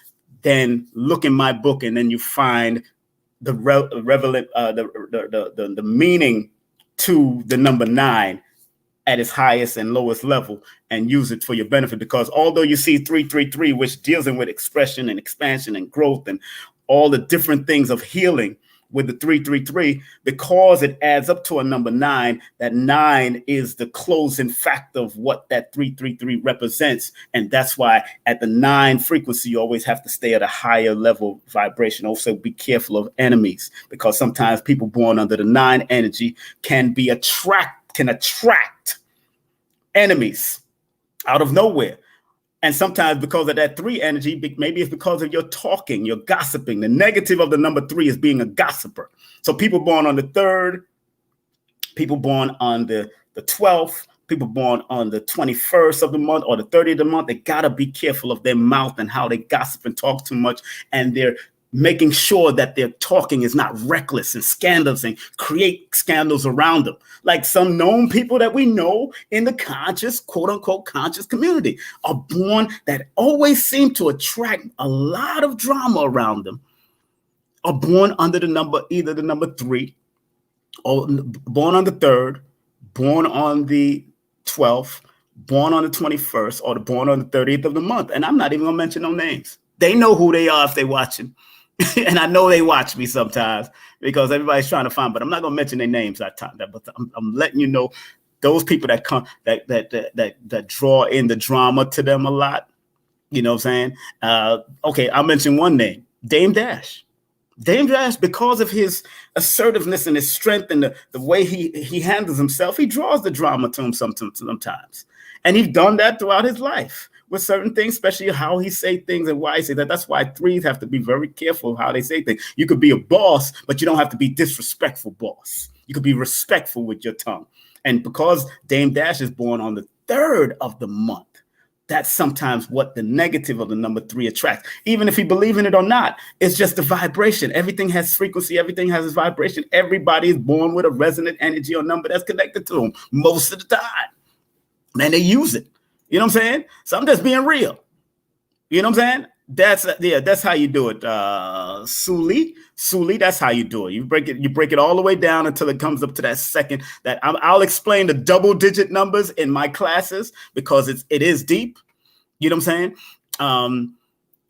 Then look in my book, and then you find the the meaning to the number 9 at its highest and lowest level, and use it for your benefit. Because although you see 333, which deals with expression and expansion and growth and all the different things of healing with the 333, because it adds up to a number 9, that 9 is the closing factor of what that 333 represents. And that's why at the 9 frequency, you always have to stay at a higher level vibration. Also be careful of enemies, because sometimes people born under the 9 energy can attract enemies out of nowhere. And sometimes because of that 3 energy, maybe it's because of your talking, your gossiping. The negative of the number 3 is being a gossiper. So people born on the 3rd, people born on the 12th, people born on the 21st of the month or the 30th of the month, they got to be careful of their mouth and how they gossip and talk too much. And they're making sure that their talking is not reckless and scandalous and create scandals around them. Like some known people that we know in the conscious, quote unquote, conscious community are born that always seem to attract a lot of drama around them, are born under the number, either the number 3 or born on the 3rd, born on the 12th, born on the 21st, or born on the 30th of the month. And I'm not even gonna mention no names. They know who they are if they're watching. And I know they watch me sometimes because everybody's trying to find, but I'm not going to mention their names that time. But I'm letting you know, those people that come, that draw in the drama to them a lot. You know what I'm saying? Okay, I'll mention one name, Dame Dash. Dame Dash, because of his assertiveness and his strength and the way he handles himself, he draws the drama to him sometimes. And he's done that throughout his life with certain things, especially how he say things and why he say that. That's why 3s have to be very careful of how they say things. You could be a boss, but you don't have to be disrespectful boss. You could be respectful with your tongue. And because Dame Dash is born on the 3rd of the month, that's sometimes what the negative of the number 3 attracts. Even if you believe in it or not, it's just the vibration. Everything has frequency. Everything has its vibration. Everybody is born with a resonant energy or number that's connected to them most of the time. And they use it. You know what I'm saying? So I'm just being real. You know what I'm saying? That's how you do it. Suli, that's how you do it. You break it all the way down until it comes up to that second. That I'll explain the double-digit numbers in my classes because it is deep. You know what I'm saying?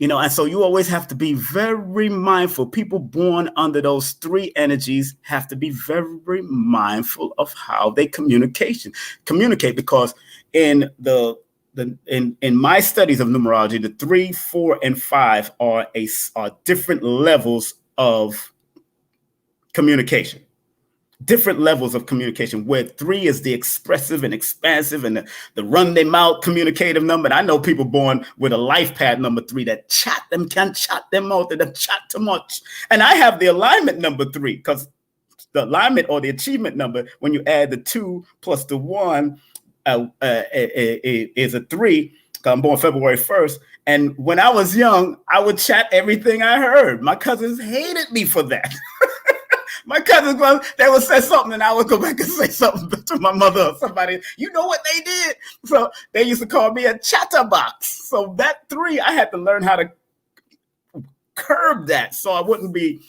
And so you always have to be very mindful. People born under those 3 energies have to be very mindful of how they communicate, because in in my studies of numerology, the 3, 4, and 5 are different levels of communication. Different levels of communication, where 3 is the expressive and expansive and the run their mouth communicative number. And I know people born with a life path number 3 that can't chat them out, that chat too much. And I have the alignment number 3, because the alignment or the achievement number, when you add the 2 plus the 1, is a 3. I'm born February 1st. And when I was young, I would chat everything I heard. My cousins hated me for that. My cousins, they would say something and I would go back and say something to my mother or somebody. You know what they did? So they used to call me a chatterbox. So that 3, I had to learn how to curb that so I wouldn't be,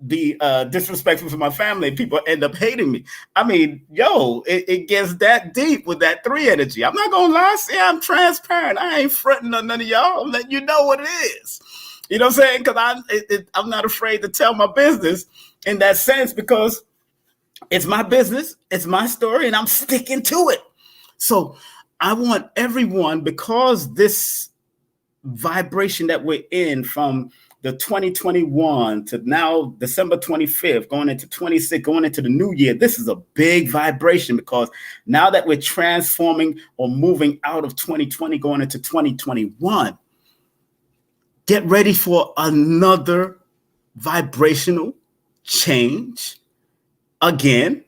disrespectful to my family. People end up hating me. I mean, it gets that deep with that 3 energy. I'm not going to lie. See, I'm transparent. I ain't fronting on none of y'all. I'm letting you know what it is. You know what I'm saying? Because I'm not afraid to tell my business in that sense, because it's my business, it's my story, and I'm sticking to it. So I want everyone, because this vibration that we're in from the 2021 to now December 25th, going into 26, going into the new year, this is a big vibration, because now that we're transforming or moving out of 2020, going into 2021, get ready for another vibrational change again.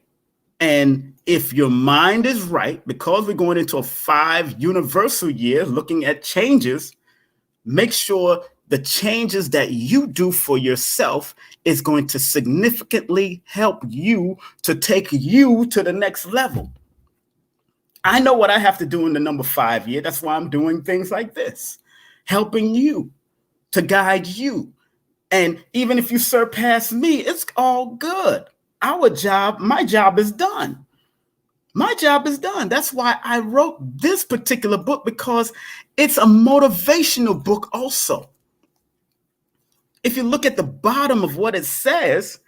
And if your mind is right, because we're going into a 5 universal year looking at changes, make sure the changes that you do for yourself is going to significantly help you to take you to the next level. I know what I have to do in the number 5 year. That's why I'm doing things like this, helping you, to guide you. And even if you surpass me, it's all good. My job is done. My job is done. That's why I wrote this particular book, because it's a motivational book also. If you look at the bottom of what it says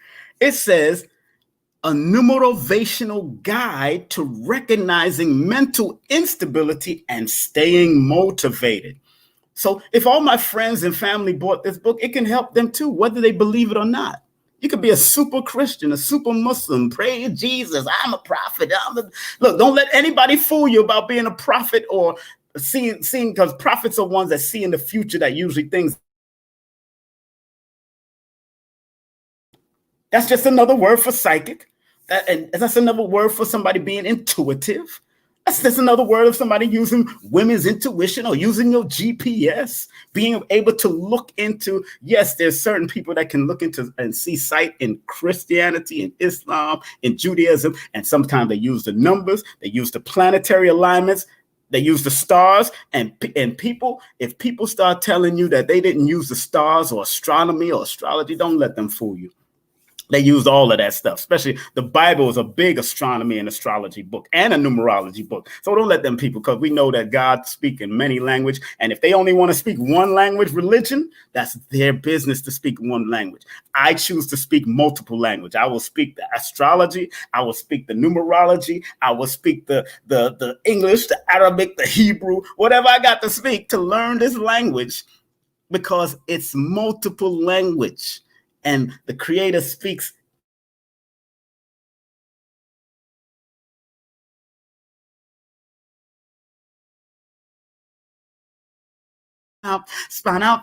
a numerovational guide to recognizing mental instability and staying motivated. So if all my friends and family bought this book, it can help them too, whether they believe it or not. You could be a super Christian, a super Muslim, praise Jesus, I'm a prophet. Look, don't let anybody fool you about being a prophet or seeing, because prophets are ones that see in the future, that usually things. That's just another word for psychic. And that's another word for somebody being intuitive. That's just another word of somebody using women's intuition or using your GPS, being able to look into, yes, there's certain people that can look into and see sight in Christianity, in Islam, in Judaism, and sometimes they use the numbers, they use the planetary alignments, they use the stars, and people, if people start telling you that they didn't use the stars or astronomy or astrology, don't let them fool you. They used all of that stuff, especially the Bible is a big astronomy and astrology book and a numerology book. So don't let them people, because we know that God speaks in many languages. And if they only want to speak one language, religion, that's their business to speak one language. I choose to speak multiple language. I will speak the astrology. I will speak the numerology. I will speak the English, the Arabic, the Hebrew, whatever I got to speak to learn this language, because it's multiple language. And the creator speaks out, span out,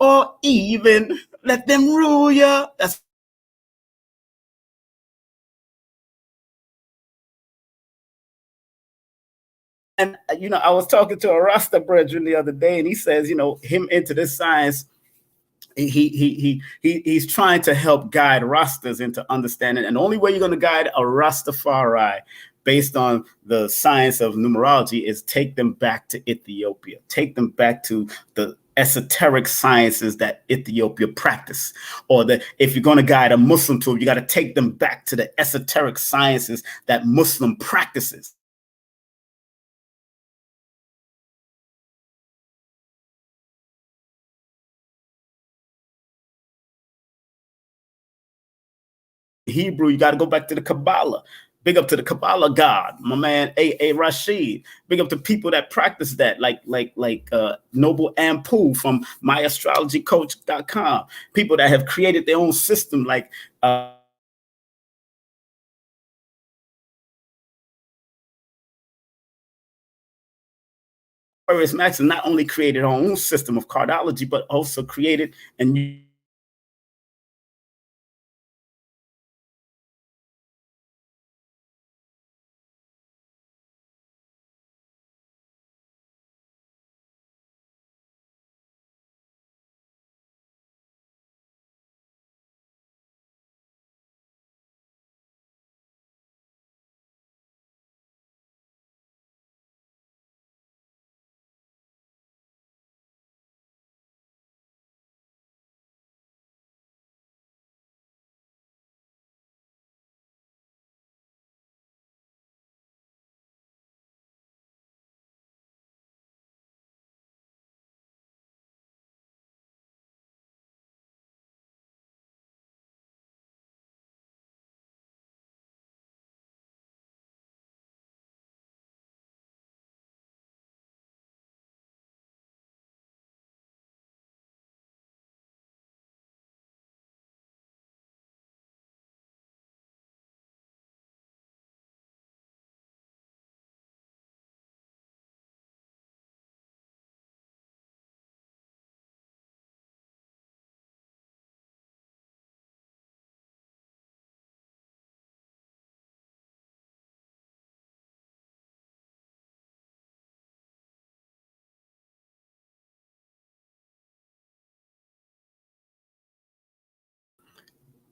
or even let them rule you. That's. And I was talking to a Rasta brethren the other day, and he says, him into this science, he's trying to help guide Rastas into understanding. And the only way you're going to guide a Rastafari based on the science of numerology is take them back to Ethiopia, take them back to the esoteric sciences that Ethiopia practice. Or that if you're going to guide a Muslim to, you got to take them back to the esoteric sciences that Muslim practices. Hebrew, you got to go back to the Kabbalah. Big up to the Kabbalah God, my man A. Rashid. Big up to people that practice that, like Noble Ampu from myastrologycoach.com. People that have created their own system, like Aquarius Max, not only created our own system of cardology, but also created and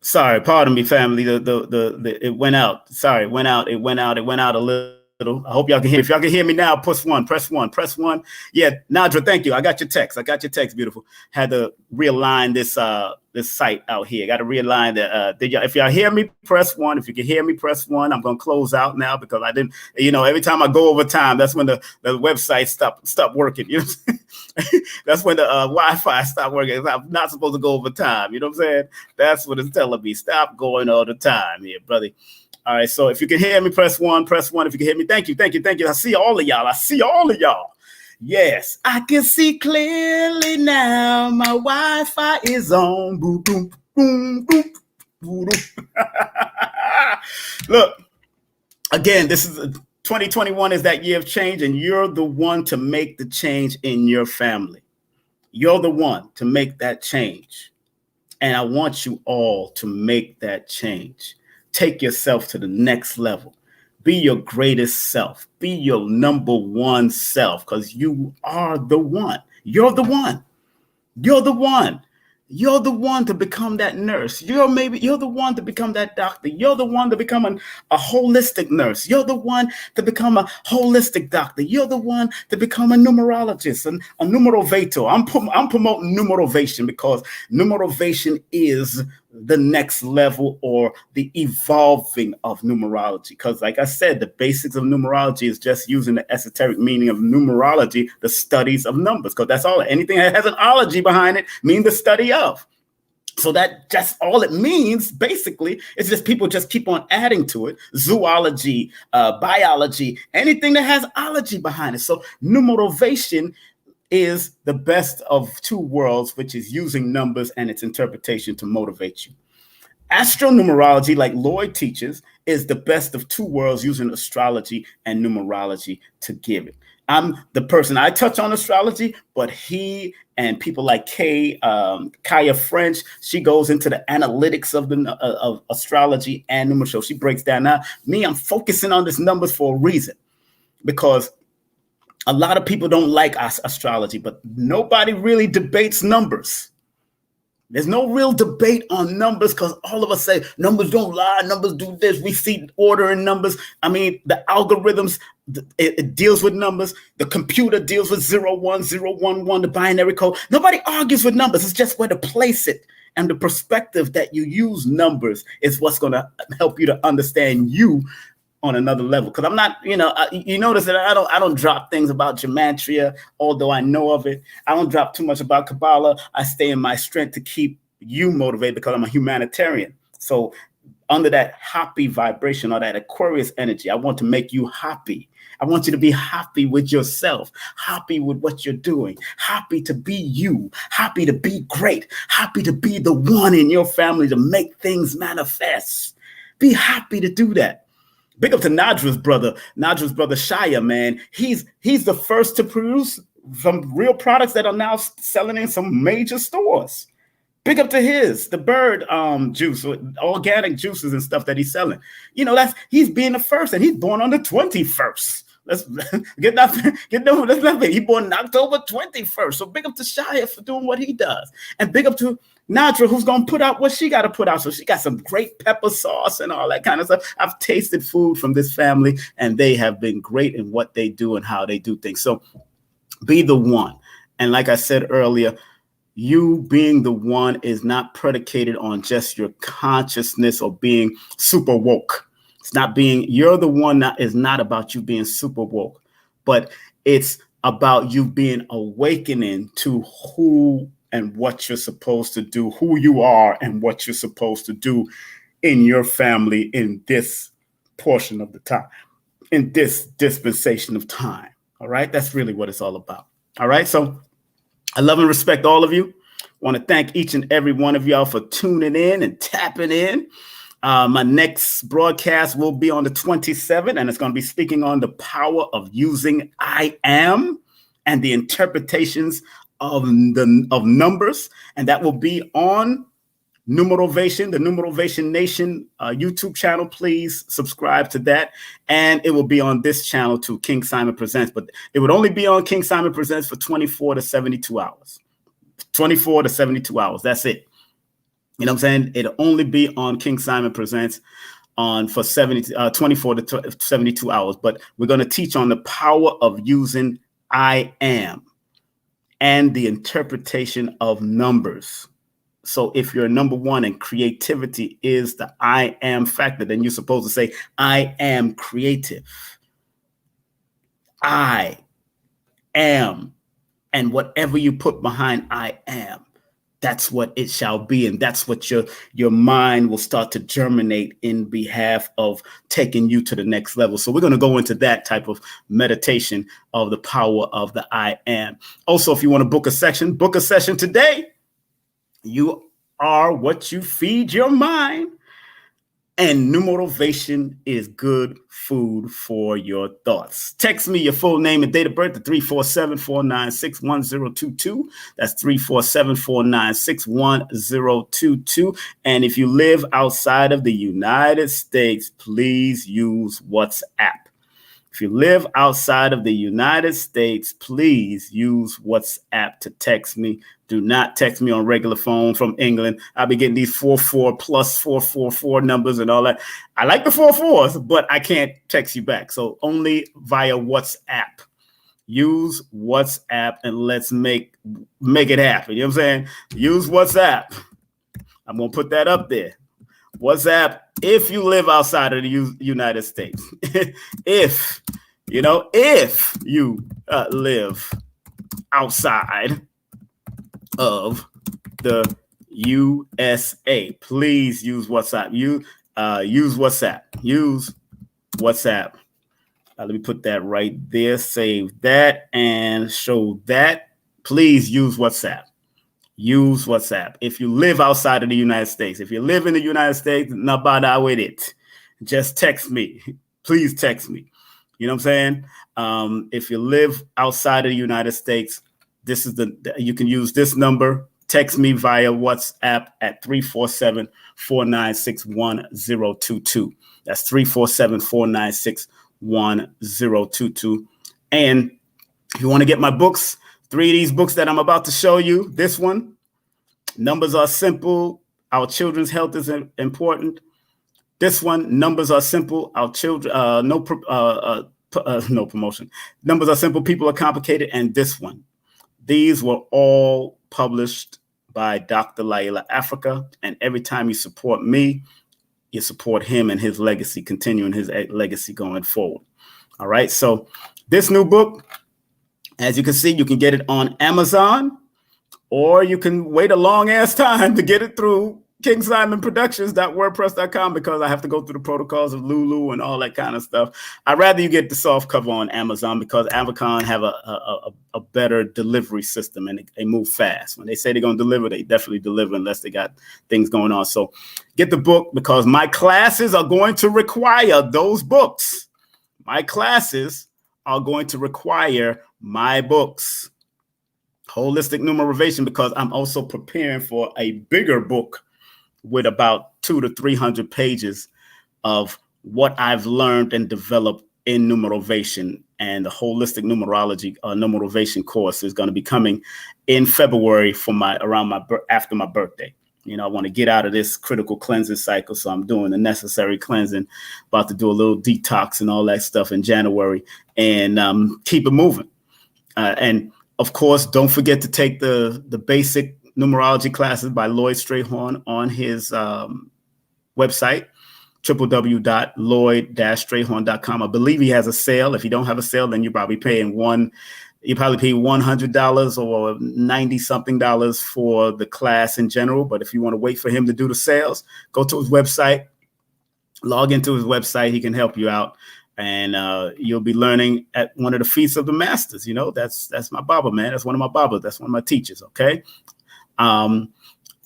Sorry, pardon me, family. The it went out. Sorry, it went out a little. I hope y'all can hear me. If y'all can hear me now, press one. Yeah, Nadra, thank you. I got your text. Beautiful. Had to realign this site out here. Got to realign that. If y'all hear me, press one. If you can hear me, press one. I'm gonna close out now because I didn't. Every time I go over time, that's when the website stop working. You know what I'm saying? That's when the Wi-Fi stop working. I'm not supposed to go over time. You know what I'm saying? That's what it's telling me. Stop going all the time here, brother. All right, so if you can hear me, press one. If you can hear me, thank you. I see all of y'all. Yes, I can see clearly now. My Wi-Fi is on. Boom, boom, boom, boom, boom. Look, again, this is 2021 is that year of change, and you're the one to make the change in your family. You're the one to make that change. And I want you all to make that change. Take yourself to the next level. Be your greatest self. Be your number one self, because you are the one. You're the one. You're the one. You're the one to become that nurse. You're the one to become that doctor. You're the one to become a holistic nurse. You're the one to become a holistic doctor. You're the one to become a numerologist, a numerovator. I'm promoting numerovation because numerovation is the next level or the evolving of numerology. Because like I said, the basics of numerology is just using the esoteric meaning of numerology, the studies of numbers, because that's all. Anything that has an ology behind it means the study of. So that just all it means, basically, is just people just keep on adding to it. Zoology, biology, anything that has ology behind it. So numerovation is the best of two worlds, which is using numbers and its interpretation to motivate you. Astronumerology, like Lloyd teaches, is the best of two worlds, using astrology and numerology to give it. I'm the person, I touch on astrology, but he and people like Kaya French, she goes into the analytics of astrology and numerology. She breaks down. Now, me, I'm focusing on this numbers for a reason, because a lot of people don't like astrology, but nobody really debates numbers. There's no real debate on numbers, because all of us say numbers don't lie, numbers do this. We see order in numbers. I mean, the algorithms, it deals with numbers. The computer deals with 01011, the binary code. Nobody argues with numbers. It's just where to place it. And the perspective that you use numbers is what's going to help you to understand you on another level. Because I'm not, you notice that I don't drop things about gematria, although I know of it. I don't drop too much about Kabbalah. I stay in my strength to keep you motivated, because I'm a humanitarian. So under that happy vibration or that Aquarius energy, I want to make you happy. I want you to be happy with yourself, happy with what you're doing, happy to be you, happy to be great, happy to be the one in your family to make things manifest. Be happy to do that. Big up to Nadra's brother Shia, man. He's the first to produce some real products that are now selling in some major stores. Big up to the bird juice, organic juices and stuff that he's selling. He's being the first, and he's born on the 21st. Let's get that. He born October 21st. So big up to Shia for doing what he does, and big up to Nadra, who's gonna put out what she got to put out. So she got some great pepper sauce and all that kind of stuff. I've tasted food from this family, and they have been great in what they do and how they do things. So be the one. And like I said earlier, you being the one is not predicated on just your consciousness or being super woke. It's not you're the one that is not about you being super woke, but it's about you being awakening to who and what you're supposed to do, who you are and what you're supposed to do in your family in this portion of the time, in this dispensation of time. All right. That's really what it's all about. All right. So I love and respect all of you. I want to thank each and every one of y'all for tuning in and tapping in. My next broadcast will be on the 27th, and it's going to be speaking on the power of using I am and the interpretations of numbers, and that will be on Numerovation, the Numerovation Nation YouTube channel. Please subscribe to that, and it will be on this channel too, King Simon Presents, but it would only be on King Simon Presents for 24 to 72 hours. 24 to 72 hours. That's it. You know what I'm saying? It'll only be on King Simon Presents on for 24 to 72 hours. But we're going to teach on the power of using I am and the interpretation of numbers. So if you're number one and creativity is the I am factor, then you're supposed to say, I am creative. I am. And whatever you put behind I am, that's what it shall be. And that's what your mind will start to germinate in behalf of taking you to the next level. So we're going to go into that type of meditation of the power of the I am. Also, if you want to book a session today. You are what you feed your mind. And Numerovation is good food for your thoughts. Text me your full name and date of birth to 347-496-1022. That's 347-496-1022. And if you live outside of the United States, please use WhatsApp. If you live outside of the United States, please use WhatsApp to text me. Do not text me on regular phone from England. I'll be getting these 44 plus 444 numbers and all that. I like the 44s, but I can't text you back. So only via WhatsApp. Use WhatsApp and let's make it happen. You know what I'm saying? Use WhatsApp. I'm going to put that up there. WhatsApp, if you live outside of the United States. if you live outside of the USA, please use WhatsApp. Use WhatsApp. Use WhatsApp. Let me put that right there. Save that and show that. Please use WhatsApp. Use WhatsApp. If you live outside of the United States, if you live in the United States, not bother with it. Just text me. Please text me. You know what I'm saying? If you live outside of the United States, you can use this number. Text me via WhatsApp at 347-496-1022. That's 347-496-1022. And if you want to get my books, 3 of these books that I'm about to show you, this one, Numbers Are Simple, Our Children's Health is Important. This one, Numbers Are Simple, Our Children, no promotion. Numbers Are Simple, People Are Complicated, and this one. These were all published by Dr. Laila Africa, and every time you support me, you support him and his legacy, continuing his legacy going forward. All right, so this new book, as you can see, you can get it on Amazon, or you can wait a long ass time to get it through KingSimonProductions.wordpress.com because I have to go through the protocols of Lulu and all that kind of stuff. I'd rather you get the soft cover on Amazon because Amazon have a better delivery system and they move fast. When they say they're going to deliver, they definitely deliver unless they got things going on. So get the book because my classes are going to require those books. My classes are going to require my books. Holistic Numerovation, because I'm also preparing for a bigger book with about 200 to 300 pages of what I've learned and developed in Numerovation. And the Holistic Numerology Numerovation course is going to be coming in February for after my birthday. You know, I want to get out of this critical cleansing cycle. So I'm doing the necessary cleansing, about to do a little detox and all that stuff in January and keep it moving. And of course, don't forget to take the basic numerology classes by Lloyd Strayhorn on his website, www.lloyd-strayhorn.com. I believe he has a sale. If you don't have a sale, then you're probably paying $100 or 90 something dollars for the class in general. But if you want to wait for him to do the sales, go to his website, log into his website. He can help you out. And you'll be learning at one of the feasts of the masters. You know, that's my Baba, man. That's one of my Babas. That's one of my teachers. OK.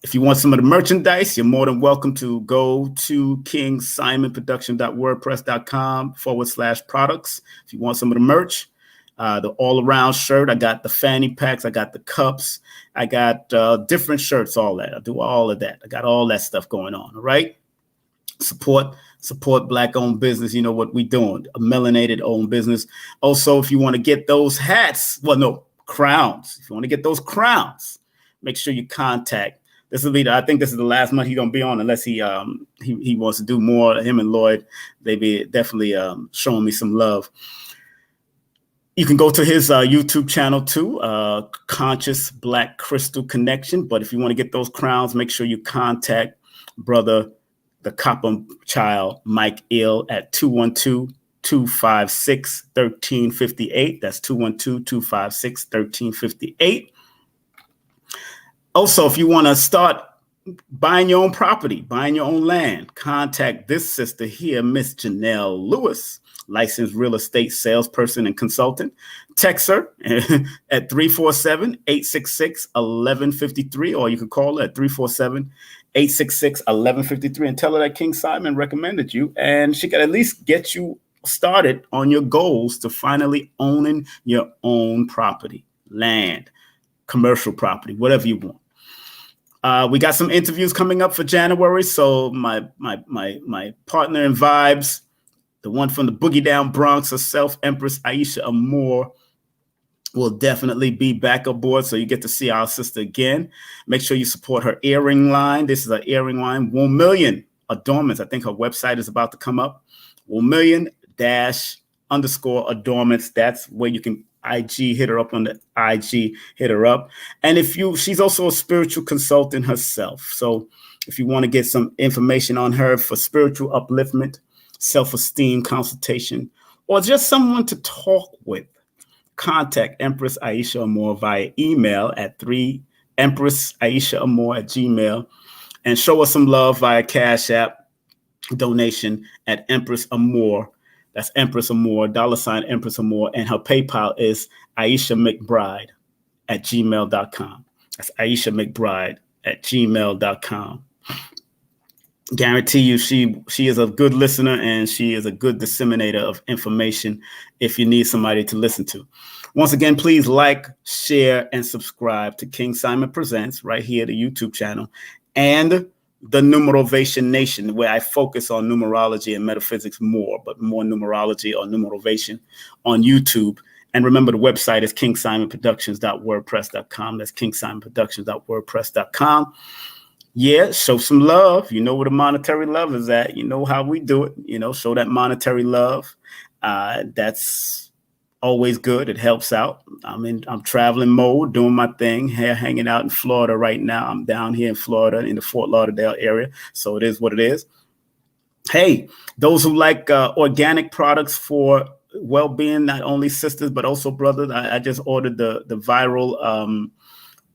If you want some of the merchandise, you're more than welcome to go to KingSimonProductions.wordpress.com/products. If you want some of the merch, the all around shirt, I got the fanny packs, I got the cups, I got different shirts, all that. I do all of that. I got all that stuff going on. All right. Support Black owned business. You know what we doing, a melanated owned business. Also, if you want to get those hats, crowns. If you want to get those crowns, make sure you contact This will be, I think this is the last month he's gonna be on, unless he wants to do more. Him and Lloyd, they be definitely showing me some love. You can go to his YouTube channel too, Conscious Black Crystal Connection. But if you want to get those crowns, make sure you contact brother, the Copper Child, Mike Ill, at 212-256-1358. That's 212-256-1358. Also, if you want to start buying your own property, buying your own land, contact this sister here, Miss Janelle Lewis, licensed real estate salesperson and consultant. Text her at 347-866-1153, or you can call her at 347-866-1153 and tell her that King Simon recommended you, and she can at least get you started on your goals to finally owning your own property, land, commercial property, whatever you want. We got some interviews coming up for January. So my partner in vibes, the one from the Boogie Down Bronx herself, Empress Aisha Amour, will definitely be back aboard. So you get to see our sister again. Make sure you support her earring line. This is an earring line, 1 million adornments. I think her website is about to come up. 1 million _adornments. That's where you can IG, hit her up on the IG, hit her up. And she's also a spiritual consultant herself. So if you want to get some information on her for spiritual upliftment, self-esteem consultation, or just someone to talk with, contact Empress Aisha Amour via email at empressaishaamor@gmail, and show us some love via Cash App donation at Empress Amour. That's Empress Amour, $ Empress Amour, and her PayPal is Aisha McBride at gmail.com. That's Aisha McBride at gmail.com. Guarantee you she is a good listener, and she is a good disseminator of information if you need somebody to listen to. Once again, please like, share, and subscribe to King Simon Presents right here, the YouTube channel, and the Numerovation Nation, where I focus on numerology and metaphysics more, but more numerology or Numerovation on YouTube. And remember, the website is kingsimonproductions.wordpress.com. That's kingsimonproductions.wordpress.com. Yeah, show some love. You know where the monetary love is at. You know how we do it. Show that monetary love. That's always good. It helps out. I'm traveling mode, doing my thing here, hanging out in Florida right now. I'm down here in Florida in the Fort Lauderdale area. So it is what it is. Hey, those who like organic products for well-being, not only sisters, but also brothers, I just ordered the viral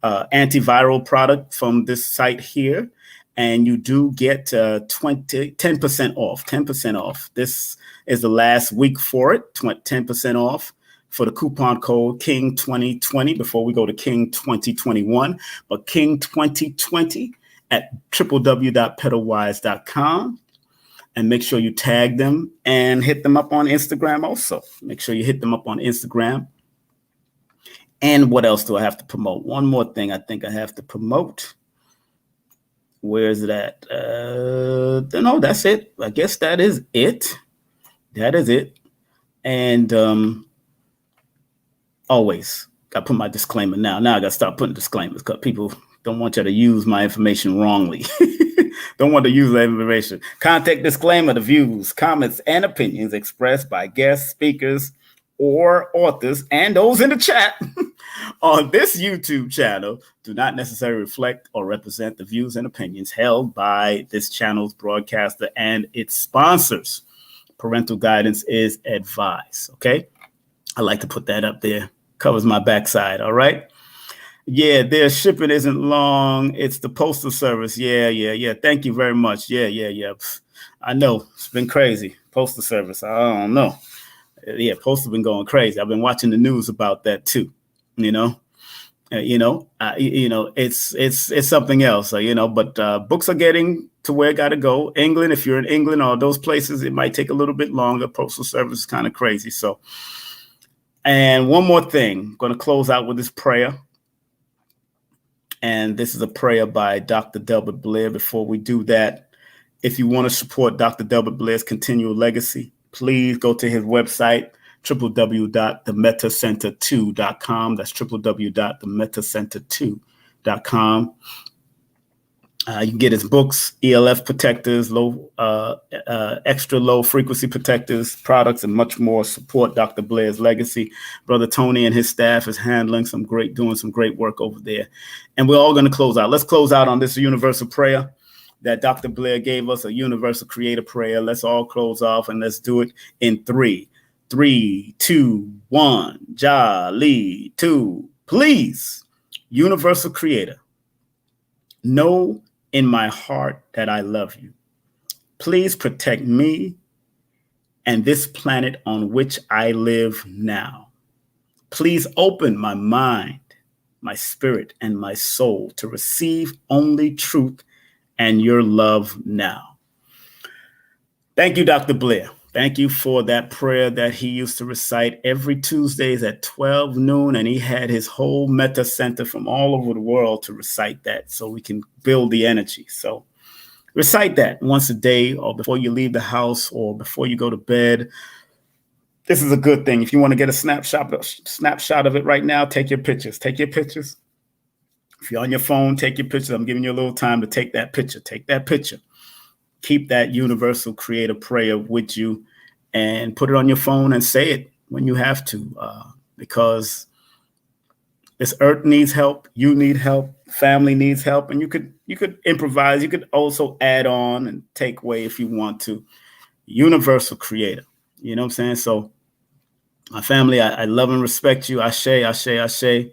antiviral product from this site here. And you do get 10% off, 10% off. This is the last week for it, 10% off for the coupon code King 2020 before we go to King 2021. But King 2020 at www.pedalwise.com. And make sure you tag them and hit them up on Instagram also. Make sure you hit them up on Instagram. And what else do I have to promote? One more thing I think I have to promote. Where is it at? No, that's it. I guess that is it. That is it. And always got to put my disclaimer now. Now I got to start putting disclaimers because people don't want you to use my information wrongly. Don't want to use that information. Contact disclaimer: the views, comments, and opinions expressed by guest speakers or authors and those in the chat on this YouTube channel do not necessarily reflect or represent the views and opinions held by this channel's broadcaster and its sponsors. Parental guidance is advised. Okay. I like to put that up there. Covers my backside. All right. Yeah, their shipping isn't long. It's the postal service. Yeah. Thank you very much. Yeah. I know it's been crazy. Postal service. I don't know. Yeah, postal been going crazy. I've been watching the news about that too. It's something else. But books are getting to where it got to go. England, if you're in England or those places, it might take a little bit longer. Postal service is kind of crazy. So, and one more thing, I'm going to close out with this prayer. And this is a prayer by Dr. Delbert Blair. Before we do that, if you want to support Dr. Delbert Blair's continual legacy, please go to his website, www.themetacenter2.com. That's www.themetacenter2.com. You can get his books, ELF protectors, extra low frequency protectors, products, and much more. Support Dr. Blair's legacy. Brother Tony and his staff is doing some great work over there. And we're all going to close out. Let's close out on this universal prayer that Dr. Blair gave us, a universal creator prayer. Let's all close off and let's do it in 3, 2, 1. Jolly 2. Please, universal creator, know in my heart that I love you. Please protect me and this planet on which I live now. Please open my mind, my spirit, and my soul to receive only truth and your love now. Thank you, Dr. Blair. Thank you for that prayer that he used to recite every Tuesdays at 12 noon. And he had his whole Meta Center from all over the world to recite that so we can build the energy. So recite that once a day or before you leave the house or before you go to bed. This is a good thing. If you want to get a snapshot of it right now, take your pictures. Take your pictures. If you're on your phone, take your pictures. I'm giving you a little time to take that picture. Take that picture. Keep that universal creator prayer with you and put it on your phone and say it when you have to, because this earth needs help. You need help. Family needs help. And you could improvise. You could also add on and take away if you want to. Universal creator. You know what I'm saying? So my family, I love and respect you. Ashe, ashe, ashe.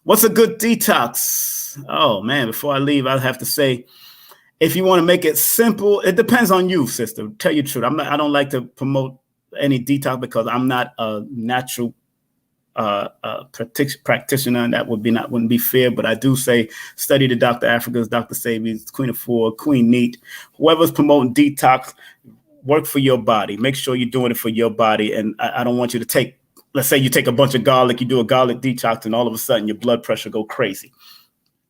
What's a good detox? Oh, man, before I leave, I'll have to say, if you want to make it simple, it depends on you, sister. Tell you the truth. I don't like to promote any detox because I'm not a natural practitioner, and that wouldn't be fair. But I do say study the Dr. Africa's, Dr. Sabi's, Queen of Four, Queen Neat, whoever's promoting detox. Work for your body. Make sure you're doing it for your body. And I don't want you to take, let's say you take a bunch of garlic, you do a garlic detox, and all of a sudden your blood pressure go crazy.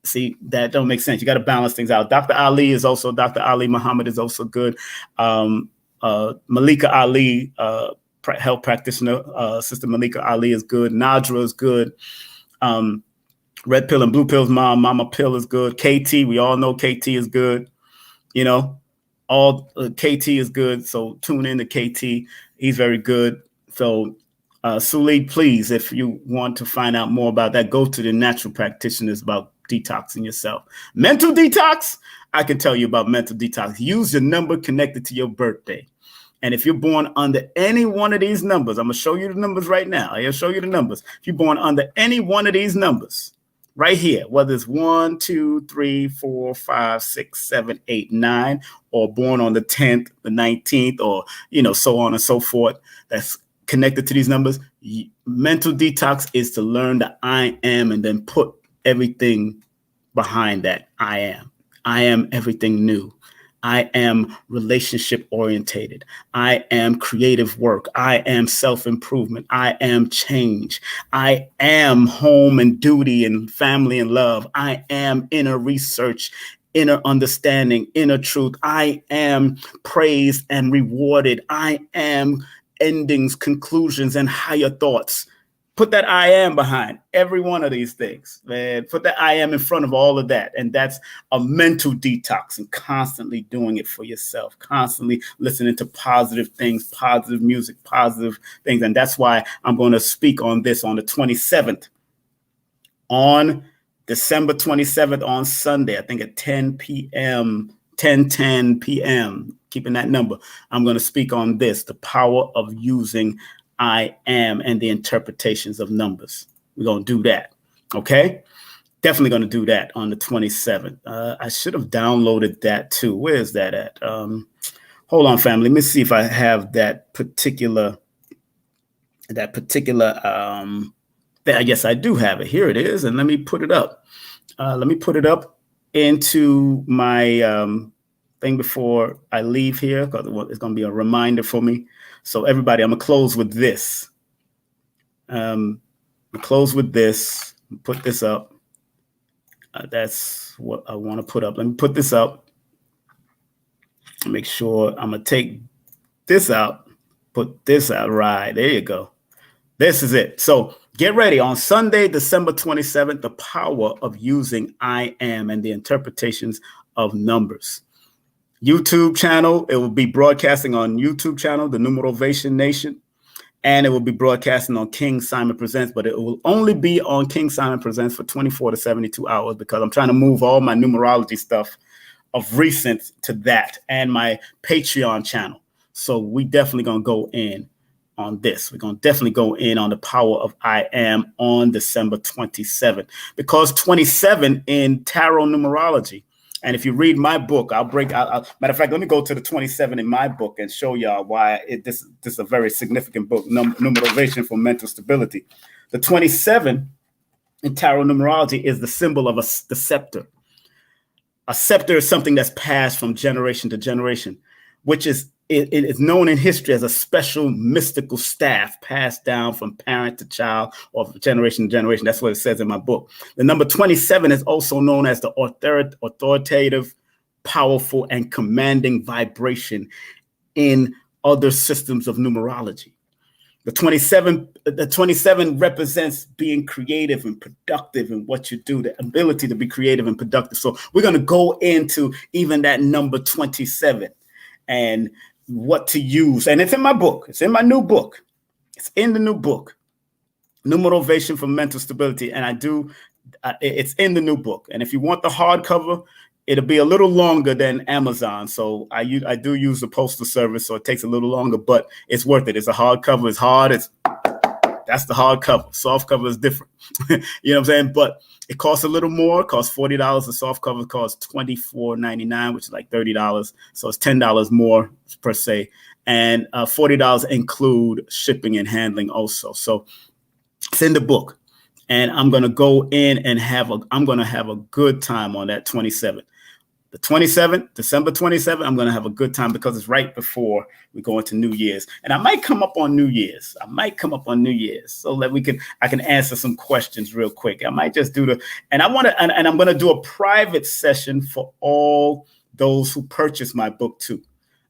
See, that don't make sense. You got to balance things out. Dr. Ali Muhammad is also good. Malika Ali, health practitioner, Sister Malika Ali is good. Nadra is good. Red Pill and Blue Pill's mom, Mama Pill is good. KT, we all know KT is good. You know, KT is good. So tune in to KT. He's very good. So Sulid, please, if you want to find out more about that, go to the natural practitioners about detoxing yourself. Mental detox, I can tell you about mental detox. Use your number connected to your birthday. And if you're born under any one of these numbers, I'm going to show you the numbers right now. I'll show you the numbers. If you're born under any one of these numbers right here, whether it's 1, 2, 3, 4, 5, 6, 7, 8, 9, or born on the 10th, the 19th, or, so on and so forth, that's connected to these numbers. Mental detox is to learn the I am and then put everything behind that. I am everything new. I am relationship orientated. I am creative work. I am self-improvement. I am change. I am home and duty and family and love. I am inner research, inner understanding, inner truth. I am praised and rewarded. I am endings, conclusions, and higher thoughts. Put that I am behind every one of these things, man. Put that I am in front of all of that. And that's a mental detox, and constantly doing it for yourself, constantly listening to positive things, positive music, positive things. And that's why I'm going to speak on this on the 27th, on December 27th, on Sunday, I think at 10 p.m., 10 p.m., keeping that number. I'm going to speak on this, the power of using I am and the interpretations of numbers. We're going to do that. Okay. Definitely going to do that on the 27th. I should have downloaded that too. Where is that at? Hold on, family. Let me see if I have that particular, yes, I do have it. Here it is. And let me put it up. Let me put it up into my thing before I leave here, because it's going to be a reminder for me. So everybody, I'm going to close with this. Put this up. That's what I want to put up. Let me put this up. Make sure I'm going to take this out, put this out. Right, there you go. This is it. So get ready on Sunday, December 27th, the power of using I am and the interpretations of numbers. YouTube channel, it will be broadcasting on YouTube channel, the Numerovation Nation, and it will be broadcasting on King Simon Presents, but it will only be on King Simon Presents for 24 to 72 hours because I'm trying to move all my numerology stuff of recent to that and my Patreon channel. So we definitely going to go in on this. We're going to definitely go in on the power of I am on December 27th, because 27 in tarot numerology. And if you read my book, matter of fact, let me go to the 27 in my book and show y'all why this is a very significant book, Numerovation for Mental Stability. The 27 in tarot numerology is the symbol of the scepter. A scepter is something that's passed from generation to generation, which is it is known in history as a special mystical staff passed down from parent to child or generation to generation. That's what it says in my book. The number 27 is also known as the authoritative, powerful, and commanding vibration in other systems of numerology. The 27 represents being creative and productive in what you do, the ability to be creative and productive. So we're going to go into even that number 27 and what to use. And it's in my book. It's in my new book. It's in the new book, Numerovation for Mental Stability. And it's in the new book. And if you want the hardcover, it'll be a little longer than Amazon. So I do use the postal service, so it takes a little longer, but it's worth it. It's a hardcover. It's hard. That's the hardcover. Soft cover is different. You know what I'm saying? But it costs a little more. It costs $40. The soft cover costs $24.99, which is like $30. So it's $10 more per se. And $40 include shipping and handling also. So it's in the book. And I'm going to go in and I'm going to have a good time on that 27th. The 27th, December 27th, I'm going to have a good time because it's right before we go into New Year's. And I might come up on New Year's. So that I can answer some questions real quick. I might just and I'm going to do a private session for all those who purchase my book too.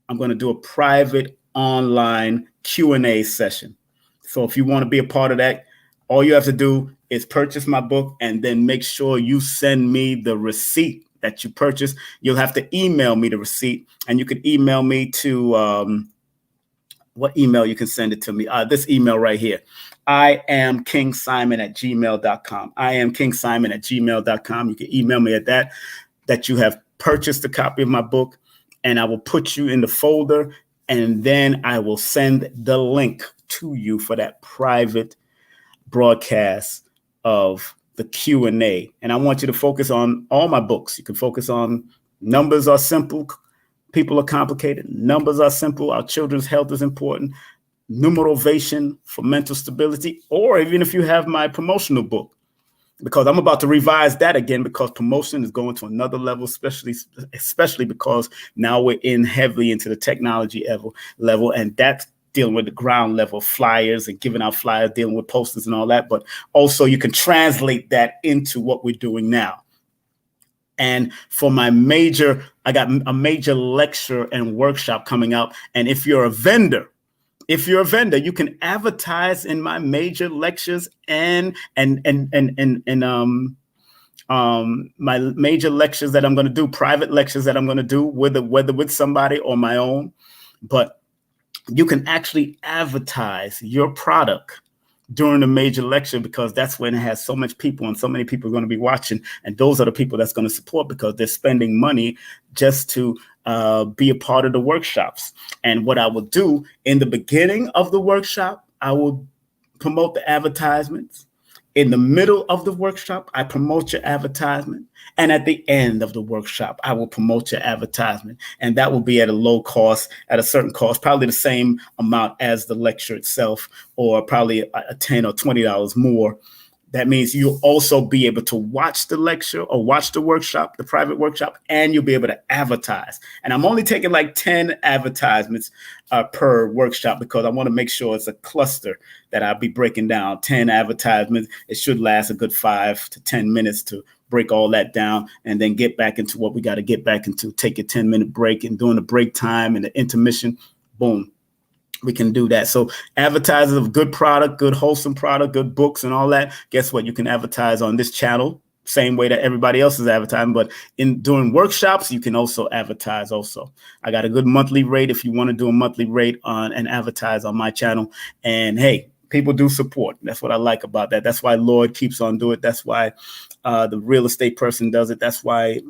I'm going to do a private online Q&A session. So if you want to be a part of that, all you have to do is purchase my book and then make sure you send me the receipt that you purchased. You'll have to email me the receipt, and you can email me to what email you can send it to me. This email right here. I am kingsimon@gmail.com. I am kingsimon@gmail.com. You can email me at that you have purchased a copy of my book, and I will put you in the folder, and then I will send the link to you for that private broadcast of the Q&A. And I want you to focus on all my books. You can focus on Numbers Are Simple, People Are Complicated. Numbers Are Simple, Our Children's Health is Important. Numerovation for Mental Stability, or even if you have my promotional book, because I'm about to revise that again because promotion is going to another level, especially because now we're heavily into the technology level, and that's dealing with the ground level flyers and giving out flyers, dealing with posters and all that. But also you can translate that into what we're doing now. And for my I got a major lecture and workshop coming up. And if you're a vendor, you can advertise in my major lectures and my major lectures that I'm going to do, private lectures that I'm going to do, whether with somebody or my own. But you can actually advertise your product during the major lecture, because that's when it has so much people and so many people are going to be watching. And those are the people that's going to support, because they're spending money just to be a part of the workshops. And what I will do in the beginning of the workshop, I will promote the advertisements. In the middle of the workshop, I promote your advertisement. And at the end of the workshop, I will promote your advertisement. And that will be at a low cost, at a certain cost, probably the same amount as the lecture itself, or probably a $10 or $20 more. That means you'll also be able to watch the lecture or watch the workshop, the private workshop, and you'll be able to advertise. And I'm only taking like 10 advertisements per workshop, because I want to make sure it's a cluster that I'll be breaking down. 10 advertisements. It should last a good 5 to 10 minutes to break all that down, and then get back into what we got to get back into. Take a 10-minute break, and during the break time and the intermission, boom, we can do that. So advertisers of good product, good wholesome product, good books and all that, guess what? You can advertise on this channel, same way that everybody else is advertising, but during workshops, you can also advertise also. I got a good monthly rate if you want to do a monthly rate on and advertise on my channel. And hey, people do support. That's what I like about that. That's why Lord keeps on doing it. That's why the real estate person does it. That's why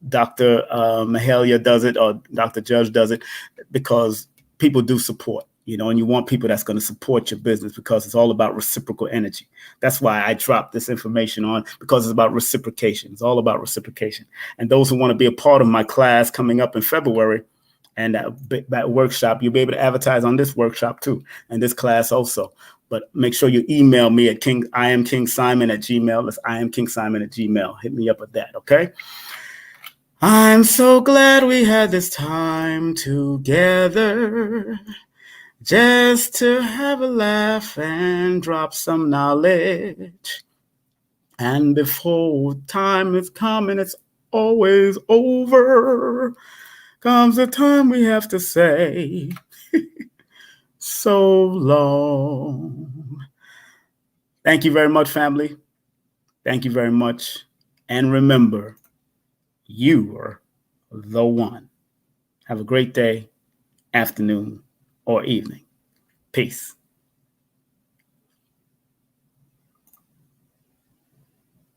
Dr. Mahalia does it, or Dr. Judge does it, because people do support. And you want people that's going to support your business, because it's all about reciprocal energy. That's why I dropped this information on, because it's about reciprocation. It's all about reciprocation. And those who want to be a part of my class coming up in February and that workshop, you'll be able to advertise on this workshop too, and this class also. But make sure you email me at IamKingSimon@gmail. That's IamKingSimon@gmail. Hit me up with that, okay? I'm so glad we had this time together, just to have a laugh and drop some knowledge. And before time is coming, it's always over, comes the time we have to say so long. Thank you very much, family. Thank you very much. And remember, you are the one. Have a great day, afternoon, or evening. Peace.